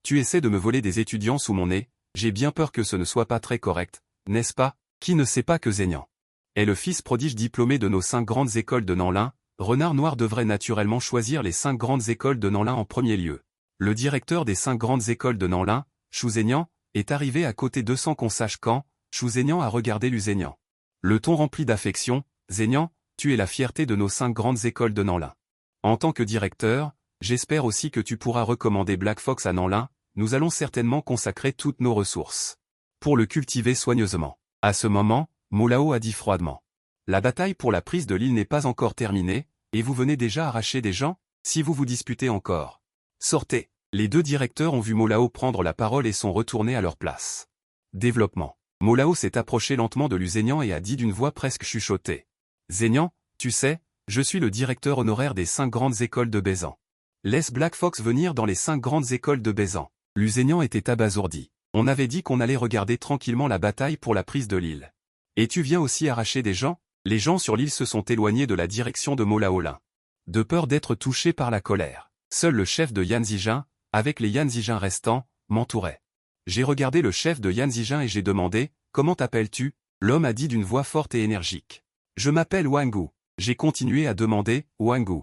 Tu essaies de me voler des étudiants sous mon nez, j'ai bien peur que ce ne soit pas très correct, n'est-ce pas? Qui ne sait pas que Zhenyan est le fils prodige diplômé de nos 5 grandes écoles de Nanlin, Renard Noir devrait naturellement choisir les 5 grandes écoles de Nanlin en premier lieu. Le directeur des 5 grandes écoles de Nanlin, Shu Zhenyan, est arrivé à côté d'eux sans qu'on sache quand. Shu Zhenyan a regardé Lusénian. Le ton rempli d'affection, Zhenyan, tu es la fierté de nos 5 grandes écoles de Nanlin. En tant que directeur, j'espère aussi que tu pourras recommander Black Fox à Nanlin, nous allons certainement consacrer toutes nos ressources pour le cultiver soigneusement. À ce moment, Molao a dit froidement. La bataille pour la prise de l'île n'est pas encore terminée, et vous venez déjà arracher des gens, si vous vous disputez encore. Sortez. Les deux directeurs ont vu Molao prendre la parole et sont retournés à leur place. Développement. Molao s'est approché lentement de Lu Zhenyan et a dit d'une voix presque chuchotée. Zhenyan, tu sais, je suis le directeur honoraire des 5 grandes écoles de Beizan. Laisse Black Fox venir dans les 5 grandes écoles de Beizan. Lu Zhenyan était abasourdi. On avait dit qu'on allait regarder tranquillement la bataille pour la prise de l'île. Et tu viens aussi arracher des gens? Les gens sur l'île se sont éloignés de la direction de Molaolin. De peur d'être touchés par la colère. Seul le chef de Yan Zijin, avec les Yan Zijin restants, m'entourait. J'ai regardé le chef de Yan Zijin et j'ai demandé, « Comment t'appelles-tu » L'homme a dit d'une voix forte et énergique. « Je m'appelle Wangu. » J'ai continué à demander, « Wangu.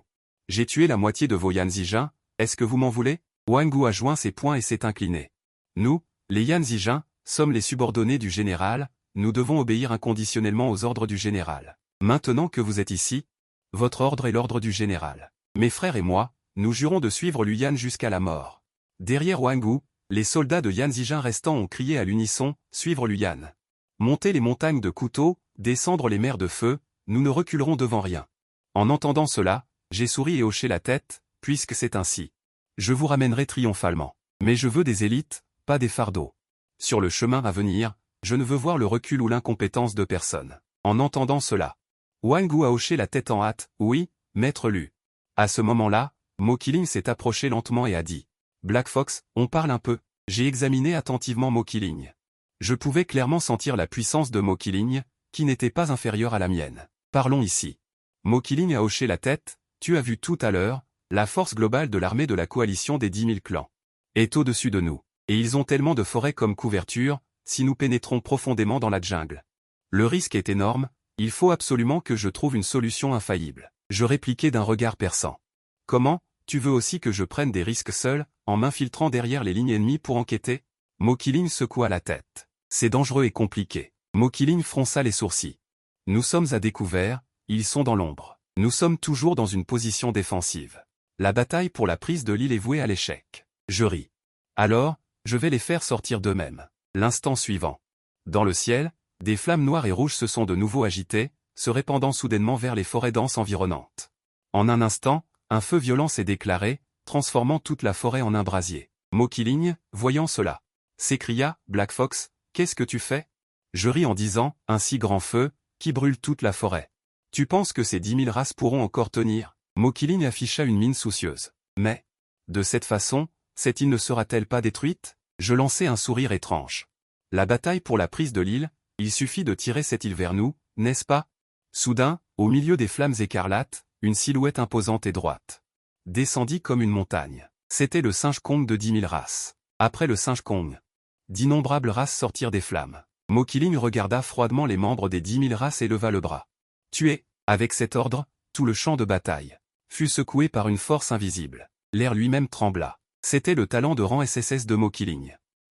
J'ai tué la moitié de vos Yan Zijin, est-ce que vous m'en voulez ?» Wangu a joint ses poings et s'est incliné. « Nous, les Yan Zijin, sommes les subordonnés du général, nous devons obéir inconditionnellement aux ordres du général. Maintenant que vous êtes ici, votre ordre est l'ordre du général. Mes frères et moi, nous jurons de suivre Lu Yan jusqu'à la mort. » Derrière Wangu, les soldats de Yan Zijin restants ont crié à l'unisson, « Suivre Lu Yan. Monter les montagnes de couteaux, descendre les mers de feu, nous ne reculerons devant rien. » En entendant cela, j'ai souri et hoché la tête, puisque c'est ainsi. Je vous ramènerai triomphalement. Mais je veux des élites, pas des fardeaux. Sur le chemin à venir, je ne veux voir le recul ou l'incompétence de personne. En entendant cela, Wangu a hoché la tête en hâte, « Oui, maître Lu. » À ce moment-là, Mo Qilin s'est approché lentement et a dit. Black Fox, on parle un peu. J'ai examiné attentivement Mo Qilin. Je pouvais clairement sentir la puissance de Mo Qilin, qui n'était pas inférieure à la mienne. Parlons ici. Mo Qilin a hoché la tête, tu as vu tout à l'heure, la force globale de l'armée de la coalition des 10 000 clans est au-dessus de nous. Et ils ont tellement de forêts comme couverture, si nous pénétrons profondément dans la jungle. Le risque est énorme, il faut absolument que je trouve une solution infaillible. Je répliquai d'un regard perçant. Comment, tu veux aussi que je prenne des risques seul, en m'infiltrant derrière les lignes ennemies pour enquêter? Mo Qilin secoua la tête. C'est dangereux et compliqué. Mo Qilin fronça les sourcils. Nous sommes à découvert, ils sont dans l'ombre. Nous sommes toujours dans une position défensive. La bataille pour la prise de l'île est vouée à l'échec. Je ris. Alors, je vais les faire sortir d'eux-mêmes. L'instant suivant. Dans le ciel, des flammes noires et rouges se sont de nouveau agitées, se répandant soudainement vers les forêts denses environnantes. En un instant, un feu violent s'est déclaré, transformant toute la forêt en un brasier. Mo Qilin, voyant cela, s'écria, « Black Fox, qu'est-ce que tu fais ?» Je ris en disant, « Un si grand feu, qui brûle toute la forêt. Tu penses que ces 10 000 races pourront encore tenir ?» Mo Qilin afficha une mine soucieuse. « Mais, de cette façon, cette île ne sera-t-elle pas détruite ?» Je lançai un sourire étrange. « La bataille pour la prise de l'île, il suffit de tirer cette île vers nous, n'est-ce pas ?» Soudain, au milieu des flammes écarlates, une silhouette imposante et droite descendit comme une montagne. C'était le singe Kong de 10 000 races. Après le singe Kong, d'innombrables races sortirent des flammes. Mo Qilin regarda froidement les membres des 10 000 races et leva le bras. Tué, avec cet ordre, tout le champ de bataille fut secoué par une force invisible. L'air lui-même trembla. C'était le talent de rang SSS de Mo Qilin.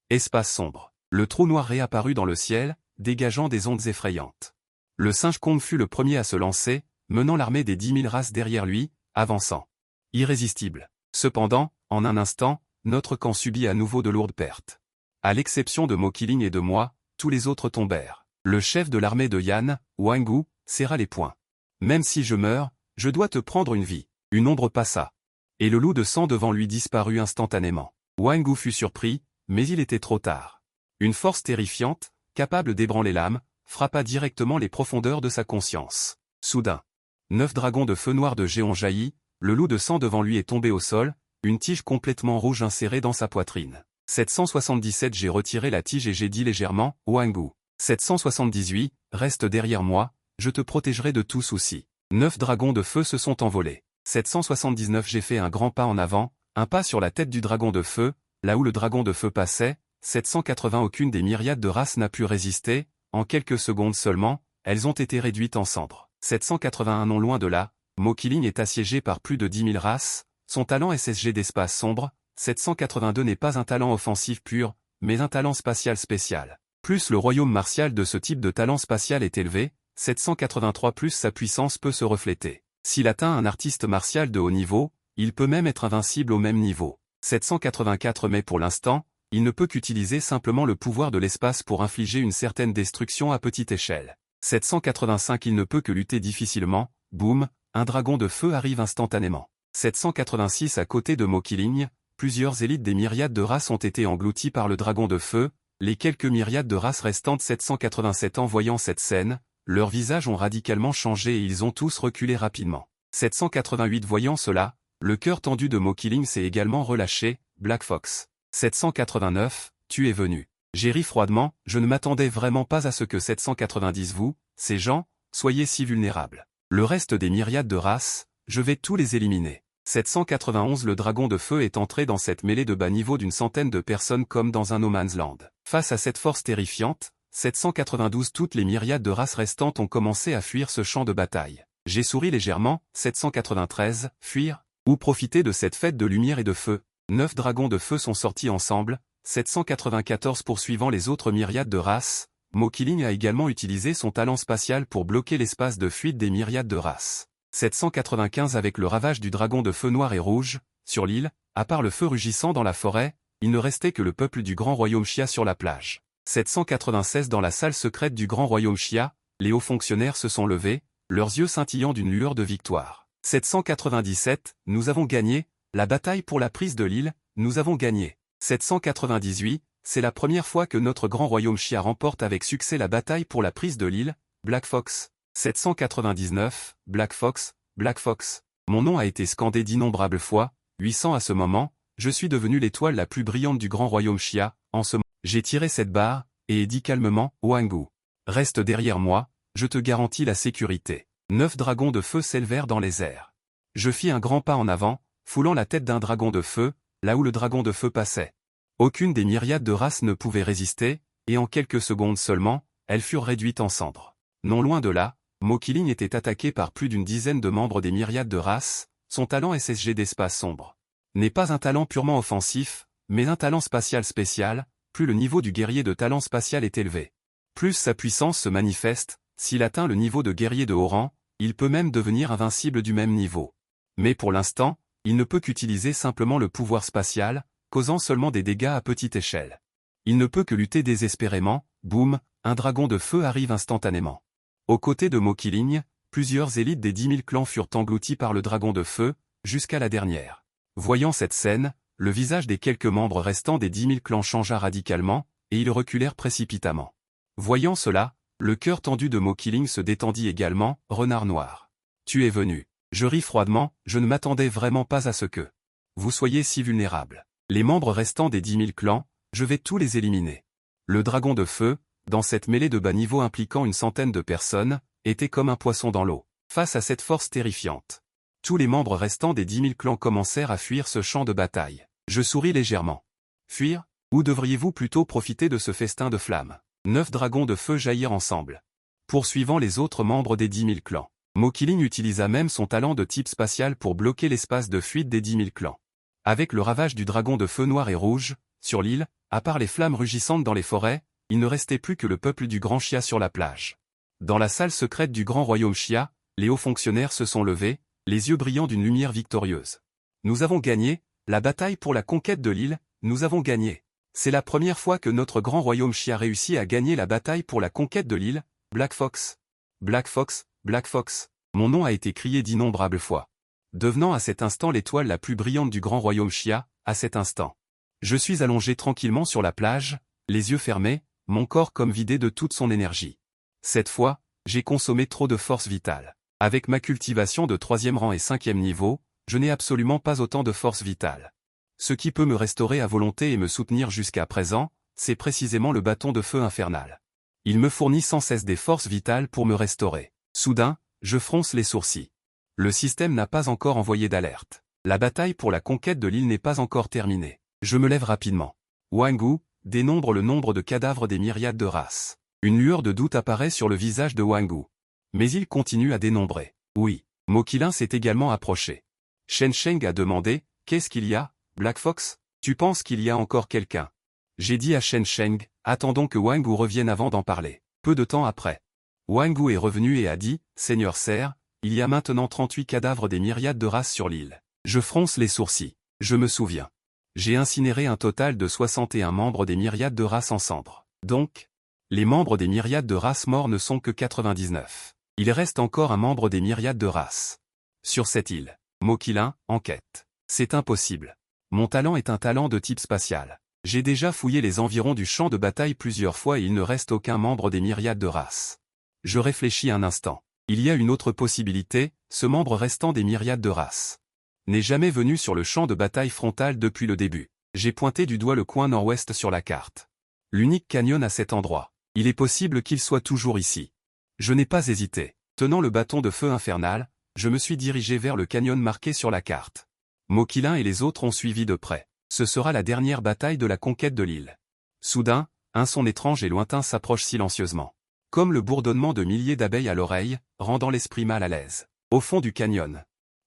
Espace sombre. Le trou noir réapparut dans le ciel, dégageant des ondes effrayantes. Le singe Kong fut le premier à se lancer, menant l'armée des 10 000 races derrière lui, avançant. Irrésistible. Cependant, en un instant, notre camp subit à nouveau de lourdes pertes. À l'exception de Mo Qilin et de moi, tous les autres tombèrent. Le chef de l'armée de Yan, Wangu, serra les poings. Même si je meurs, je dois te prendre une vie. Une ombre passa. Et le loup de sang devant lui disparut instantanément. Wangu fut surpris, mais il était trop tard. Une force terrifiante, capable d'ébranler l'âme, frappa directement les profondeurs de sa conscience. Soudain, 9 dragons de feu noir de géant jaillit, le loup de sang devant lui est tombé au sol, une tige complètement rouge insérée dans sa poitrine. 777 J'ai retiré la tige et j'ai dit légèrement, Wangu. 778, reste derrière moi, je te protégerai de tout souci. 9 dragons de feu se sont envolés. 779 J'ai fait un grand pas en avant, un pas sur la tête du dragon de feu, là où le dragon de feu passait. 780 Aucune des myriades de races n'a pu résister, en quelques secondes seulement, elles ont été réduites en cendres. 781 Non loin de là, Mo Qilin est assiégé par plus de 10 000 races, son talent SSG d'espace sombre. 782 n'est pas un talent offensif pur, mais un talent spatial spécial. Plus le royaume martial de ce type de talent spatial est élevé, 783 plus sa puissance peut se refléter. S'il atteint un artiste martial de haut niveau, il peut même être invincible au même niveau. 784 Mais pour l'instant, il ne peut qu'utiliser simplement le pouvoir de l'espace pour infliger une certaine destruction à petite échelle. 785 il ne peut que lutter difficilement, boum, un dragon de feu arrive instantanément. 786 à côté de Mokilling, plusieurs élites des myriades de races ont été englouties par le dragon de feu, les quelques myriades de races restantes 787 en voyant cette scène, leurs visages ont radicalement changé et ils ont tous reculé rapidement. 788 voyant cela, le cœur tendu de Mokilling s'est également relâché, Black Fox. 789, tu es venu. J'ai ri froidement, je ne m'attendais vraiment pas à ce que 790 vous, ces gens, soyez si vulnérables. Le reste des myriades de races, je vais tous les éliminer. 791 Le dragon de feu est entré dans cette mêlée de bas niveau d'une centaine de personnes comme dans un no man's land. Face à cette force terrifiante, 792 toutes les myriades de races restantes ont commencé à fuir ce champ de bataille. J'ai souri légèrement, 793, fuir, ou profiter de cette fête de lumière et de feu. 9 dragons de feu sont sortis ensemble, 794 poursuivant les autres myriades de races. Mokilling a également utilisé son talent spatial pour bloquer l'espace de fuite des myriades de races. 795 avec le ravage du dragon de feu noir et rouge, sur l'île, à part le feu rugissant dans la forêt, il ne restait que le peuple du grand royaume Chia sur la plage. 796 dans la salle secrète du grand royaume Chia, les hauts fonctionnaires se sont levés, leurs yeux scintillant d'une lueur de victoire. 797, nous avons gagné, la bataille pour la prise de l'île, nous avons gagné. 798, c'est la première fois que notre grand royaume Chia remporte avec succès la bataille pour la prise de l'île, Black Fox. 799, Black Fox, Black Fox. Mon nom a été scandé d'innombrables fois, 800 à ce moment, je suis devenu l'étoile la plus brillante du grand royaume Chia, en ce moment. J'ai tiré cette barre, et ai dit calmement, Wangu. Reste derrière moi, je te garantis la sécurité. 9 dragons de feu s'élevèrent dans les airs. Je fis un grand pas en avant, foulant la tête d'un dragon de feu, là où le dragon de feu passait. Aucune des myriades de races ne pouvait résister, et en quelques secondes seulement, elles furent réduites en cendres. Non loin de là, Mokilling était attaqué par plus d'une dizaine de membres des myriades de races, son talent SSG d'espace sombre n'est pas un talent purement offensif, mais un talent spatial spécial, plus le niveau du guerrier de talent spatial est élevé. Plus sa puissance se manifeste, s'il atteint le niveau de guerrier de haut rang, il peut même devenir invincible du même niveau. Mais pour l'instant, il ne peut qu'utiliser simplement le pouvoir spatial, causant seulement des dégâts à petite échelle. Il ne peut que lutter désespérément, boum, un dragon de feu arrive instantanément. Aux côtés de Mokilling, plusieurs élites des 10 000 clans furent engloutis par le dragon de feu, jusqu'à la dernière. Voyant cette scène, le visage des quelques membres restants des 10 000 clans changea radicalement, et ils reculèrent précipitamment. Voyant cela, le cœur tendu de Mokilling se détendit également, renard noir. Tu es venu. Je ris froidement, je ne m'attendais vraiment pas à ce que vous soyez si vulnérables. Les membres restants des 10 000 clans, je vais tous les éliminer. Le dragon de feu, dans cette mêlée de bas niveau impliquant une centaine de personnes, était comme un poisson dans l'eau. Face à cette force terrifiante, tous les membres restants des 10 000 clans commencèrent à fuir ce champ de bataille. Je souris légèrement. Fuir? Ou devriez-vous plutôt profiter de ce festin de flammes? 9 dragons de feu jaillirent ensemble, poursuivant les autres membres des 10 000 clans. Mokilling utilisa même son talent de type spatial pour bloquer l'espace de fuite des 10 000 clans. Avec le ravage du dragon de feu noir et rouge, sur l'île, à part les flammes rugissantes dans les forêts, il ne restait plus que le peuple du grand Chia sur la plage. Dans la salle secrète du grand royaume Chia, les hauts fonctionnaires se sont levés, les yeux brillants d'une lumière victorieuse. Nous avons gagné, la bataille pour la conquête de l'île, nous avons gagné. C'est la première fois que notre grand royaume Chia réussit à gagner la bataille pour la conquête de l'île, Black Fox. Black Fox, Black Fox. Mon nom a été crié d'innombrables fois. Devenant à cet instant l'étoile la plus brillante du grand royaume Chia, à cet instant. Je suis allongé tranquillement sur la plage, les yeux fermés, mon corps comme vidé de toute son énergie. Cette fois, j'ai consommé trop de force vitale. Avec ma cultivation de 3e rang et 5e niveau, je n'ai absolument pas autant de force vitale. Ce qui peut me restaurer à volonté et me soutenir jusqu'à présent, c'est précisément le bâton de feu infernal. Il me fournit sans cesse des forces vitales pour me restaurer. Soudain, je fronce les sourcils. Le système n'a pas encore envoyé d'alerte. La bataille pour la conquête de l'île n'est pas encore terminée. Je me lève rapidement. Wangu dénombre le nombre de cadavres des myriades de races. Une lueur de doute apparaît sur le visage de Wangu. Mais il continue à dénombrer. Oui, Mokilling s'est également approché. Shen Sheng a demandé, qu'est-ce qu'il y a, Black Fox? Tu penses qu'il y a encore quelqu'un? J'ai dit à Shen Sheng, attendons que Wangu revienne avant d'en parler. Peu de temps après, Wangu est revenu et a dit, Seigneur Serre, il y a maintenant 38 cadavres des myriades de races sur l'île. Je fronce les sourcils. Je me souviens. J'ai incinéré un total de 61 membres des myriades de races en cendres. Donc, les membres des myriades de races morts ne sont que 99. Il reste encore un membre des myriades de races. Sur cette île, Mokilin, enquête. C'est impossible. Mon talent est un talent de type spatial. J'ai déjà fouillé les environs du champ de bataille plusieurs fois et il ne reste aucun membre des myriades de races. Je réfléchis un instant. Il y a une autre possibilité, ce membre restant des myriades de races n'est jamais venu sur le champ de bataille frontal depuis le début. J'ai pointé du doigt le coin nord-ouest sur la carte. L'unique canyon à cet endroit. Il est possible qu'il soit toujours ici. Je n'ai pas hésité. Tenant le bâton de feu infernal, je me suis dirigé vers le canyon marqué sur la carte. Mokilin et les autres ont suivi de près. Ce sera la dernière bataille de la conquête de l'île. Soudain, un son étrange et lointain s'approche silencieusement. Comme le bourdonnement de milliers d'abeilles à l'oreille, rendant l'esprit mal à l'aise. Au fond du canyon.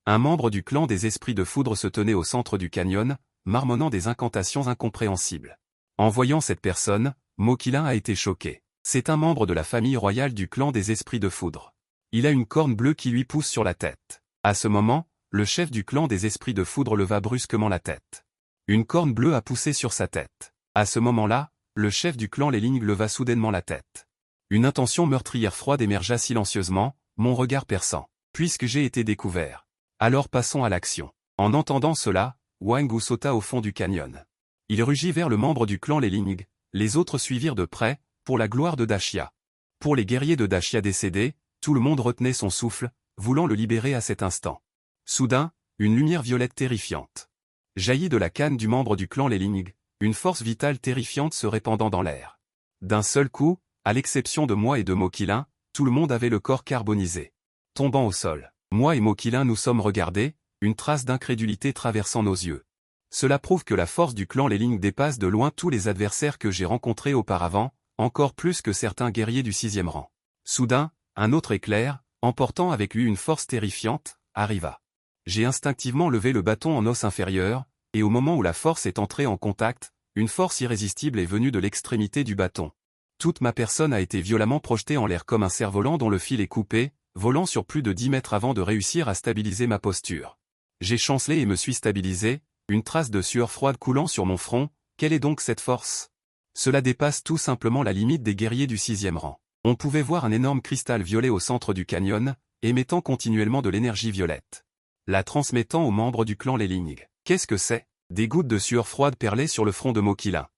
Un membre du clan des esprits de foudre se tenait au centre du canyon, marmonnant des incantations incompréhensibles. En voyant cette personne, Mokilin a été choqué. C'est un membre de la famille royale du clan des esprits de foudre. Il a une corne bleue qui lui pousse sur la tête. À ce moment, le chef du clan des esprits de foudre leva brusquement la tête. Une corne bleue a poussé sur sa tête. À ce moment-là, le chef du clan Leling leva soudainement la tête. Une intention meurtrière froide émergea silencieusement, mon regard perçant. Puisque j'ai été découvert. Alors passons à l'action. En entendant cela, Wang Wu sauta au fond du canyon. Il rugit vers le membre du clan Leling, les autres suivirent de près, pour la gloire de Dashia. Pour les guerriers de Dashia décédés, tout le monde retenait son souffle, voulant le libérer à cet instant. Soudain, une lumière violette terrifiante jaillit de la canne du membre du clan Leling, une force vitale terrifiante se répandant dans l'air. D'un seul coup, à l'exception de moi et de Mokilin, tout le monde avait le corps carbonisé. Tombant au sol, moi et Mokilin nous sommes regardés, une trace d'incrédulité traversant nos yeux. Cela prouve que la force du clan Leling dépasse de loin tous les adversaires que j'ai rencontrés auparavant, encore plus que certains guerriers du 6e rang. Soudain, un autre éclair, emportant avec lui une force terrifiante, arriva. J'ai instinctivement levé le bâton en os inférieur, et au moment où la force est entrée en contact, une force irrésistible est venue de l'extrémité du bâton. Toute ma personne a été violemment projetée en l'air comme un cerf-volant dont le fil est coupé, volant sur plus de 10 mètres avant de réussir à stabiliser ma posture. J'ai chancelé et me suis stabilisé, une trace de sueur froide coulant sur mon front. Quelle est donc cette force? Cela dépasse tout simplement la limite des guerriers du 6e rang. On pouvait voir un énorme cristal violet au centre du canyon, émettant continuellement de l'énergie violette. La transmettant aux membres du clan Leling. Qu'est-ce que c'est? Des gouttes de sueur froide perlaient sur le front de Mokilin.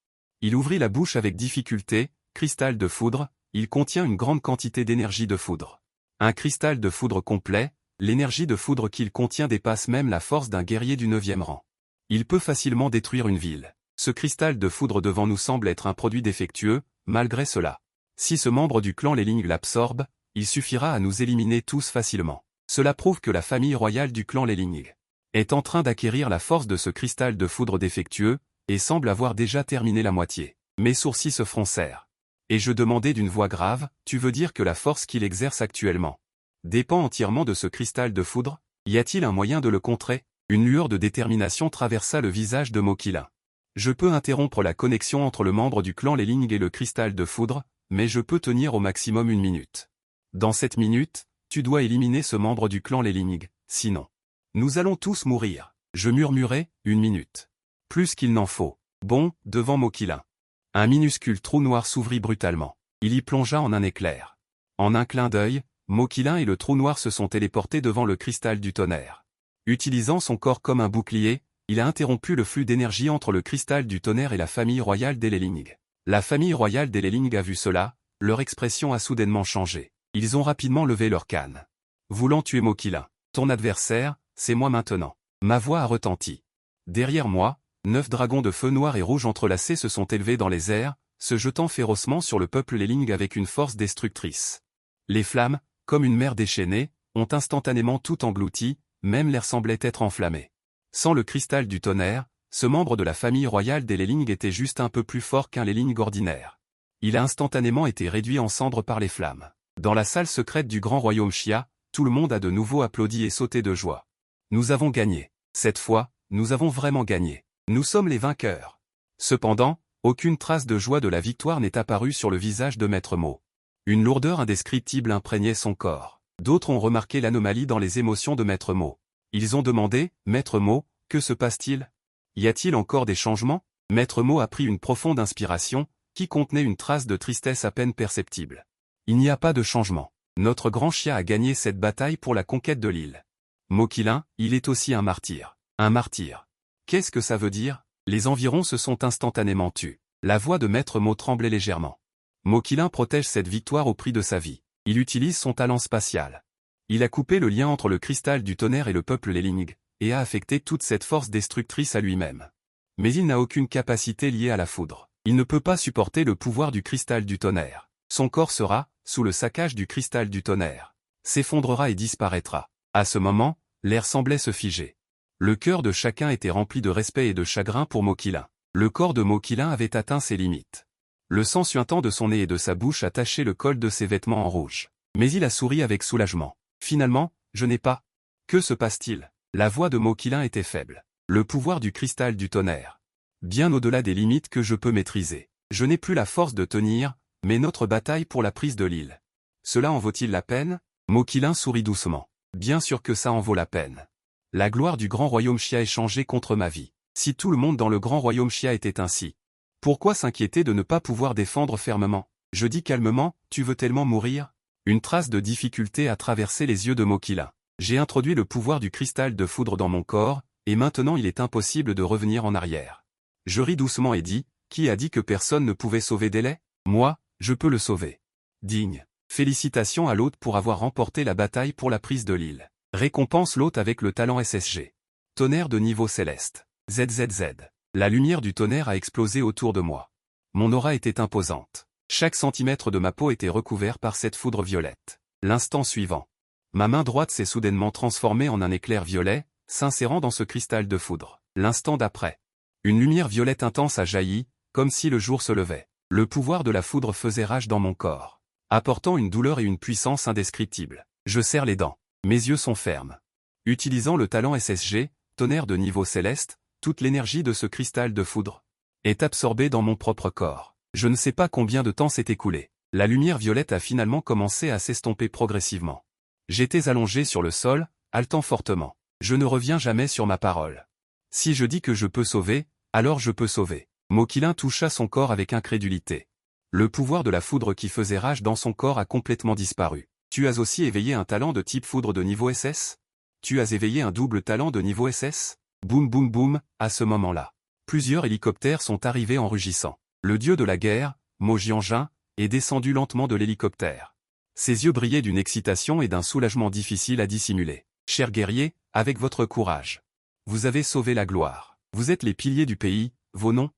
Il ouvrit la bouche avec difficulté. Cristal de foudre, il contient une grande quantité d'énergie de foudre. Un cristal de foudre complet, l'énergie de foudre qu'il contient dépasse même la force d'un guerrier du 9e rang. Il peut facilement détruire une ville. Ce cristal de foudre devant nous semble être un produit défectueux, malgré cela. Si ce membre du clan Leling l'absorbe, il suffira à nous éliminer tous facilement. Cela prouve que la famille royale du clan Leling est en train d'acquérir la force de ce cristal de foudre défectueux, et semble avoir déjà terminé la moitié. Mes sourcils se froncèrent. Et je demandai d'une voix grave, tu veux dire que la force qu'il exerce actuellement dépend entièrement de ce cristal de foudre? Y a-t-il un moyen de le contrer? Une lueur de détermination traversa le visage de Mokilin. Je peux interrompre la connexion entre le membre du clan Leling et le cristal de foudre, mais je peux tenir au maximum 1 minute. Dans cette minute, tu dois éliminer ce membre du clan Leling, sinon nous allons tous mourir. Je murmurai, 1 minute. Plus qu'il n'en faut. Bon, devant Mokilin. Un minuscule trou noir s'ouvrit brutalement. Il y plongea en un éclair. En un clin d'œil, Mokilin et le trou noir se sont téléportés devant le cristal du tonnerre. Utilisant son corps comme un bouclier, il a interrompu le flux d'énergie entre le cristal du tonnerre et la famille royale des Leling. La famille royale des Leling a vu cela, leur expression a soudainement changé. Ils ont rapidement levé leur canne. Voulant tuer Mokilin. Ton adversaire, c'est moi maintenant. Ma voix a retenti. Derrière moi, 9 dragons de feu noir et rouge entrelacés se sont élevés dans les airs, se jetant férocement sur le peuple Leling avec une force destructrice. Les flammes, comme une mer déchaînée, ont instantanément tout englouti, même l'air semblait être enflammé. Sans le cristal du tonnerre, ce membre de la famille royale des Leling était juste un peu plus fort qu'un Leling ordinaire. Il a instantanément été réduit en cendres par les flammes. Dans la salle secrète du grand royaume Xia, tout le monde a de nouveau applaudi et sauté de joie. Nous avons gagné. Cette fois, nous avons vraiment gagné. Nous sommes les vainqueurs. Cependant, aucune trace de joie de la victoire n'est apparue sur le visage de Maître Mo. Une lourdeur indescriptible imprégnait son corps. D'autres ont remarqué l'anomalie dans les émotions de Maître Mo. Ils ont demandé, Maître Mo, que se passe-t-il? Y a-t-il encore des changements? Maître Mo a pris une profonde inspiration, qui contenait une trace de tristesse à peine perceptible. Il n'y a pas de changement. Notre grand chien a gagné cette bataille pour la conquête de l'île. Mokilin, il est aussi un martyr. Un martyr. Qu'est-ce que ça veut dire? Les environs se sont instantanément tus. La voix de Maître Mo tremblait légèrement. Mokilin protège cette victoire au prix de sa vie. Il utilise son talent spatial. Il a coupé le lien entre le cristal du tonnerre et le peuple Leling, et a affecté toute cette force destructrice à lui-même. Mais il n'a aucune capacité liée à la foudre. Il ne peut pas supporter le pouvoir du cristal du tonnerre. Son corps sera, sous le saccage du cristal du tonnerre, s'effondrera et disparaîtra. À ce moment, l'air semblait se figer. Le cœur de chacun était rempli de respect et de chagrin pour Mokilin. Le corps de Mokilin avait atteint ses limites. Le sang suintant de son nez et de sa bouche a taché le col de ses vêtements en rouge. Mais il a souri avec soulagement. Finalement, je n'ai pas. Que se passe-t-il? La voix de Mokilin était faible. Le pouvoir du cristal du tonnerre. Bien au-delà des limites que je peux maîtriser. Je n'ai plus la force de tenir, mais notre bataille pour la prise de l'île. Cela en vaut-il la peine? Mokilin sourit doucement. Bien sûr que ça en vaut la peine. La gloire du grand royaume Chia est changée contre ma vie. Si tout le monde dans le grand royaume Chia était ainsi. Pourquoi s'inquiéter de ne pas pouvoir défendre fermement? Je dis calmement, tu veux tellement mourir? Une trace de difficulté a traversé les yeux de Mokilin. J'ai introduit le pouvoir du cristal de foudre dans mon corps, et maintenant il est impossible de revenir en arrière. Je ris doucement et dis, qui a dit que personne ne pouvait sauver Délai? Moi, je peux le sauver. Digne. Félicitations à l'hôte pour avoir remporté la bataille pour la prise de l'île. Récompense l'hôte avec le talent SSG. Tonnerre de niveau céleste. ZZZ. La lumière du tonnerre a explosé autour de moi. Mon aura était imposante. Chaque centimètre de ma peau était recouvert par cette foudre violette. L'instant suivant. Ma main droite s'est soudainement transformée en un éclair violet, s'insérant dans ce cristal de foudre. L'instant d'après. Une lumière violette intense a jailli, comme si le jour se levait. Le pouvoir de la foudre faisait rage dans mon corps, apportant une douleur et une puissance indescriptibles. Je serre les dents. Mes yeux sont fermes. Utilisant le talent SSG, tonnerre de niveau céleste, toute l'énergie de ce cristal de foudre est absorbée dans mon propre corps. Je ne sais pas combien de temps s'est écoulé. La lumière violette a finalement commencé à s'estomper progressivement. J'étais allongé sur le sol, haletant fortement. Je ne reviens jamais sur ma parole. Si je dis que je peux sauver, alors je peux sauver. Mokilin toucha son corps avec incrédulité. Le pouvoir de la foudre qui faisait rage dans son corps a complètement disparu. Tu as aussi éveillé un talent de type foudre de niveau SS? Tu as éveillé un double talent de niveau SS? Boum boum boum, à ce moment-là. Plusieurs hélicoptères sont arrivés en rugissant. Le dieu de la guerre, Mo Jianjun, est descendu lentement de l'hélicoptère. Ses yeux brillaient d'une excitation et d'un soulagement difficile à dissimuler. Chers guerriers, avec votre courage. Vous avez sauvé la gloire. Vous êtes les piliers du pays, vos noms